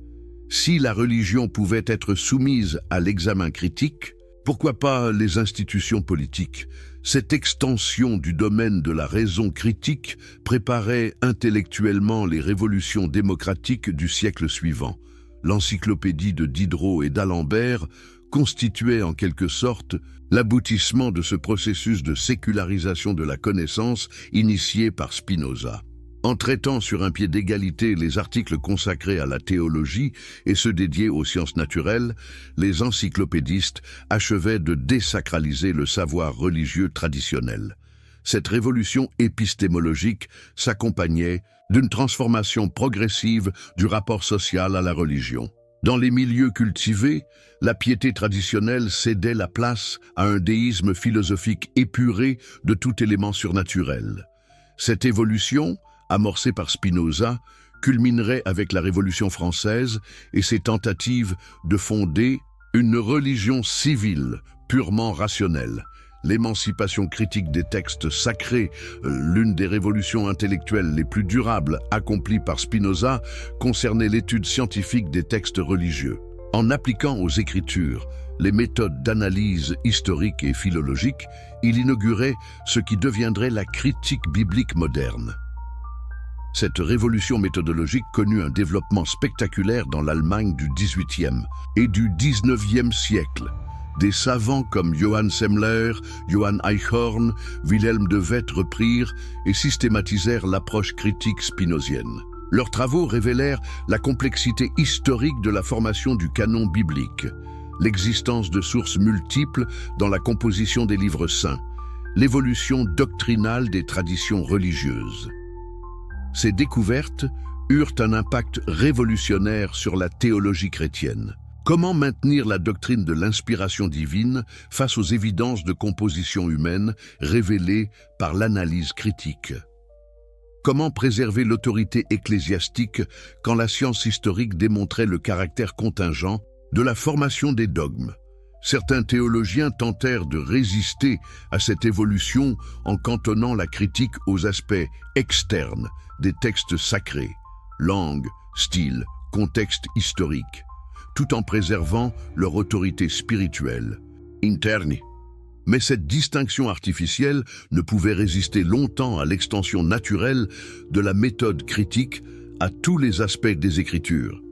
Si la religion pouvait être soumise à l'examen critique, pourquoi pas les institutions politiques? Cette extension du domaine de la raison critique préparait intellectuellement les révolutions démocratiques du siècle suivant. L'encyclopédie de Diderot et d'Alembert constituait en quelque sorte l'aboutissement de ce processus de sécularisation de la connaissance initié par Spinoza. En traitant sur un pied d'égalité les articles consacrés à la théologie et ceux dédiés aux sciences naturelles, les encyclopédistes achevaient de désacraliser le savoir religieux traditionnel. Cette révolution épistémologique s'accompagnait d'une transformation progressive du rapport social à la religion. Dans les milieux cultivés, la piété traditionnelle cédait la place à un déisme philosophique épuré de tout élément surnaturel. Cette évolution, amorcée par Spinoza, culminerait avec la Révolution française et ses tentatives de fonder une religion civile purement rationnelle. L'émancipation critique des textes sacrés, l'une des révolutions intellectuelles les plus durables accomplies par Spinoza, concernait l'étude scientifique des textes religieux. En appliquant aux Écritures les méthodes d'analyse historique et philologique, il inaugurait ce qui deviendrait la critique biblique moderne. Cette révolution méthodologique connut un développement spectaculaire dans l'Allemagne du XVIIIe et du XIXe siècle. Des savants comme Johann Semler, Johann Eichhorn, Wilhelm de Wetth reprirent et systématisèrent l'approche critique spinozienne. Leurs travaux révélèrent la complexité historique de la formation du canon biblique, l'existence de sources multiples dans la composition des livres saints, l'évolution doctrinale des traditions religieuses. Ces découvertes eurent un impact révolutionnaire sur la théologie chrétienne. Comment maintenir la doctrine de l'inspiration divine face aux évidences de composition humaine révélées par l'analyse critique? Comment préserver l'autorité ecclésiastique quand la science historique démontrait le caractère contingent de la formation des dogmes? Certains théologiens tentèrent de résister à cette évolution en cantonnant la critique aux aspects externes des textes sacrés, langue, style, contexte historique, tout en préservant leur autorité spirituelle, interne. Mais cette distinction artificielle ne pouvait résister longtemps à l'extension naturelle de la méthode critique à tous les aspects des Écritures.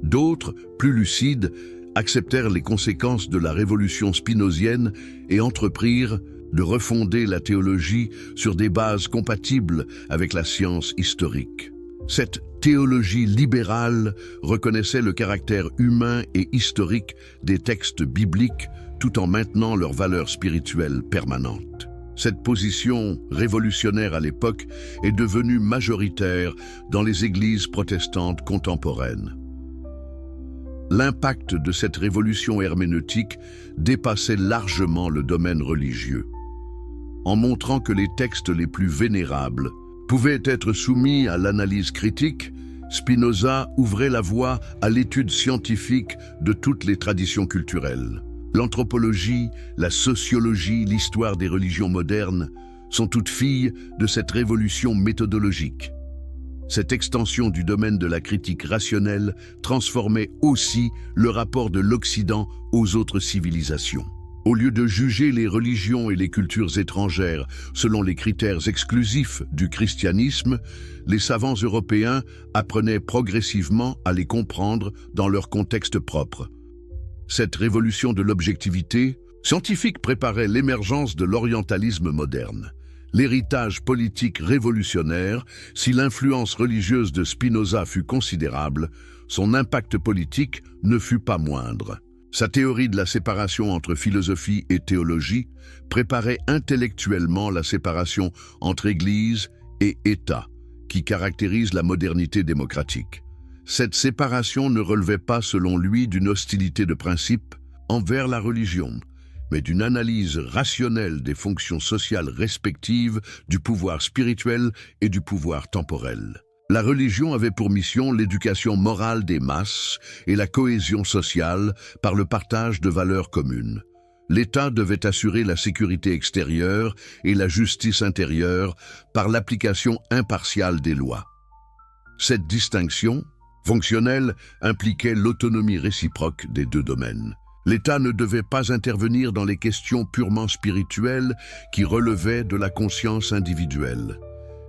D'autres, plus lucides, acceptèrent les conséquences de la révolution spinozienne et entreprirent de refonder la théologie sur des bases compatibles avec la science historique. Cette théologie libérale reconnaissait le caractère humain et historique des textes bibliques tout en maintenant leur valeur spirituelle permanente. Cette position révolutionnaire à l'époque est devenue majoritaire dans les églises protestantes contemporaines. L'impact de cette révolution herméneutique dépassait largement le domaine religieux. En montrant que les textes les plus vénérables pouvaient être soumis à l'analyse critique, Spinoza ouvrait la voie à l'étude scientifique de toutes les traditions culturelles. L'anthropologie, la sociologie, l'histoire des religions modernes sont toutes filles de cette révolution méthodologique. Cette extension du domaine de la critique rationnelle transformait aussi le rapport de l'Occident aux autres civilisations. Au lieu de juger les religions et les cultures étrangères selon les critères exclusifs du christianisme, les savants européens apprenaient progressivement à les comprendre dans leur contexte propre. Cette révolution de l'objectivité scientifique préparait l'émergence de l'orientalisme moderne. L'héritage politique révolutionnaire, si l'influence religieuse de Spinoza fut considérable, son impact politique ne fut pas moindre. Sa théorie de la séparation entre philosophie et théologie préparait intellectuellement la séparation entre Église et État, qui caractérise la modernité démocratique. Cette séparation ne relevait pas, selon lui, d'une hostilité de principe envers la religion, mais d'une analyse rationnelle des fonctions sociales respectives du pouvoir spirituel et du pouvoir temporel. La religion avait pour mission l'éducation morale des masses et la cohésion sociale par le partage de valeurs communes. L'État devait assurer la sécurité extérieure et la justice intérieure par l'application impartiale des lois. Cette distinction, fonctionnelle, impliquait l'autonomie réciproque des deux domaines. L'État ne devait pas intervenir dans les questions purement spirituelles qui relevaient de la conscience individuelle.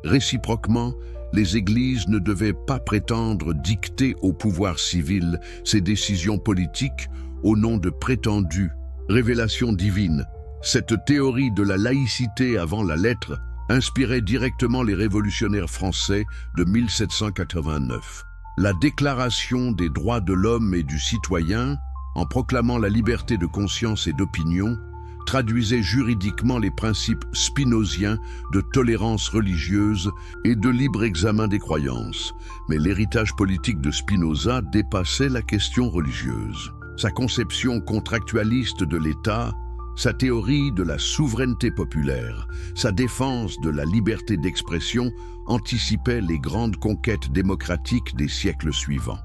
Réciproquement, les églises ne devaient pas prétendre dicter au pouvoir civil ses décisions politiques au nom de prétendues révélations divines. Cette théorie de la laïcité avant la lettre inspirait directement les révolutionnaires français de 1789. La Déclaration des droits de l'homme et du citoyen, en proclamant la liberté de conscience et d'opinion, traduisait juridiquement les principes spinoziens de tolérance religieuse et de libre examen des croyances. Mais l'héritage politique de Spinoza dépassait la question religieuse. Sa conception contractualiste de l'État, sa théorie de la souveraineté populaire, sa défense de la liberté d'expression anticipaient les grandes conquêtes démocratiques des siècles suivants.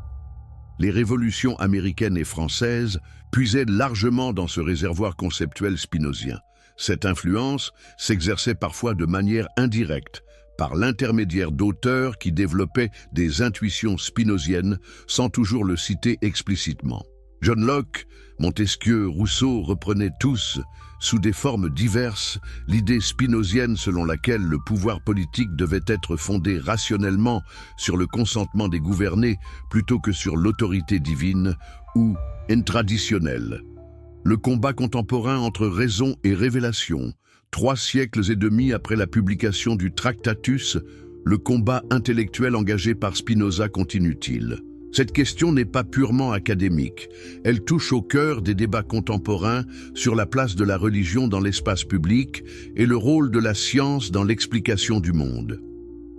Les révolutions américaines et françaises puisaient largement dans ce réservoir conceptuel spinozien. Cette influence s'exerçait parfois de manière indirecte, par l'intermédiaire d'auteurs qui développaient des intuitions spinoziennes sans toujours le citer explicitement. John Locke, Montesquieu, Rousseau reprenaient tous, sous des formes diverses, l'idée spinozienne selon laquelle le pouvoir politique devait être fondé rationnellement sur le consentement des gouvernés plutôt que sur l'autorité divine ou intraditionnelle. Le combat contemporain entre raison et révélation, 3 siècles et demi après la publication du Tractatus, le combat intellectuel engagé par Spinoza continue-t-il ? Cette question n'est pas purement académique. Elle touche au cœur des débats contemporains sur la place de la religion dans l'espace public et le rôle de la science dans l'explication du monde.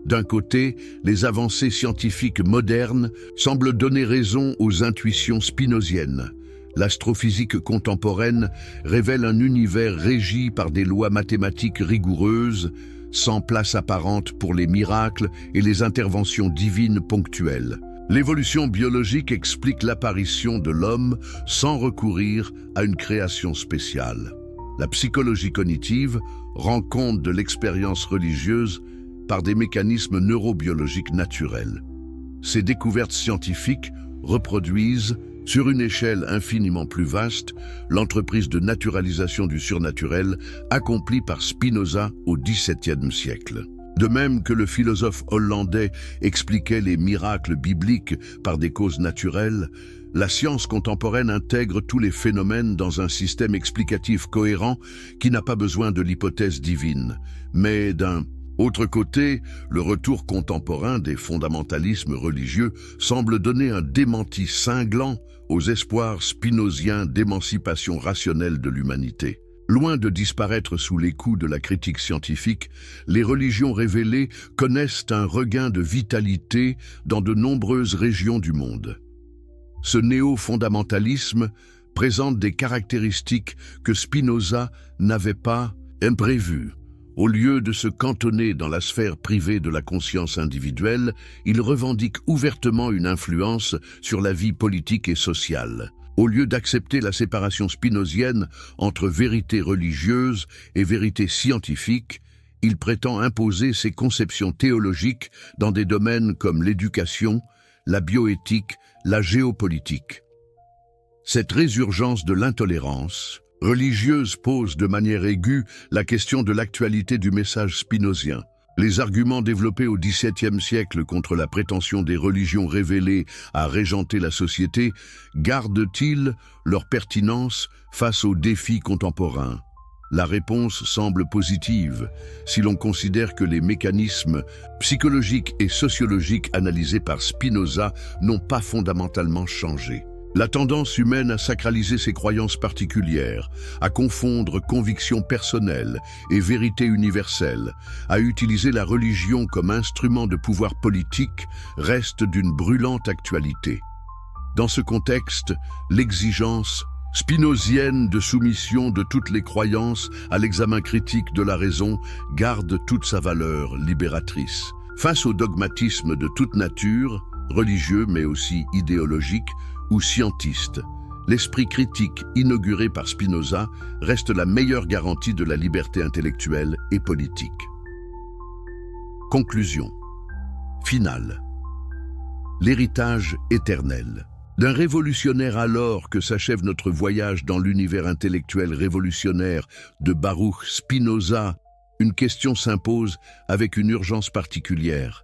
D'un côté, les avancées scientifiques modernes semblent donner raison aux intuitions spinoziennes. L'astrophysique contemporaine révèle un univers régi par des lois mathématiques rigoureuses, sans place apparente pour les miracles et les interventions divines ponctuelles. L'évolution biologique explique l'apparition de l'homme sans recourir à une création spéciale. La psychologie cognitive rend compte de l'expérience religieuse par des mécanismes neurobiologiques naturels. Ces découvertes scientifiques reproduisent, sur une échelle infiniment plus vaste, l'entreprise de naturalisation du surnaturel accomplie par Spinoza au XVIIe siècle. De même que le philosophe hollandais expliquait les miracles bibliques par des causes naturelles, la science contemporaine intègre tous les phénomènes dans un système explicatif cohérent qui n'a pas besoin de l'hypothèse divine. Mais d'un autre côté, le retour contemporain des fondamentalismes religieux semble donner un démenti cinglant aux espoirs spinoziens d'émancipation rationnelle de l'humanité. Loin de disparaître sous les coups de la critique scientifique, les religions révélées connaissent un regain de vitalité dans de nombreuses régions du monde. Ce néo-fondamentalisme présente des caractéristiques que Spinoza n'avait pas imprévues. Au lieu de se cantonner dans la sphère privée de la conscience individuelle, il revendique ouvertement une influence sur la vie politique et sociale. Au lieu d'accepter la séparation spinozienne entre vérité religieuse et vérité scientifique, il prétend imposer ses conceptions théologiques dans des domaines comme l'éducation, la bioéthique, la géopolitique. Cette résurgence de l'intolérance religieuse pose de manière aiguë la question de l'actualité du message spinozien. Les arguments développés au XVIIe siècle contre la prétention des religions révélées à régenter la société gardent-ils leur pertinence face aux défis contemporains ? La réponse semble positive si l'on considère que les mécanismes psychologiques et sociologiques analysés par Spinoza n'ont pas fondamentalement changé. La tendance humaine à sacraliser ses croyances particulières, à confondre convictions personnelles et vérité universelle, à utiliser la religion comme instrument de pouvoir politique, reste d'une brûlante actualité. Dans ce contexte, l'exigence spinozienne de soumission de toutes les croyances à l'examen critique de la raison garde toute sa valeur libératrice. Face au dogmatisme de toute nature, religieux mais aussi idéologique ou scientiste, l'esprit critique inauguré par Spinoza reste la meilleure garantie de la liberté intellectuelle et politique. Conclusion finale. L'héritage éternel. D'un révolutionnaire alors que s'achève notre voyage dans l'univers intellectuel révolutionnaire de Baruch Spinoza, une question s'impose avec une urgence particulière.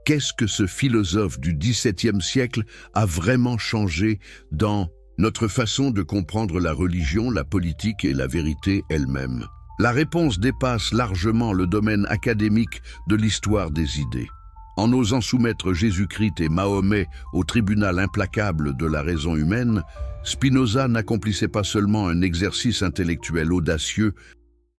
Qu'est-ce que ce philosophe du XVIIe siècle a vraiment changé dans notre façon de comprendre la religion, la politique et la vérité elle-même? La réponse dépasse largement le domaine académique de l'histoire des idées. En osant soumettre Jésus-Christ et Mahomet au tribunal implacable de la raison humaine, Spinoza n'accomplissait pas seulement un exercice intellectuel audacieux,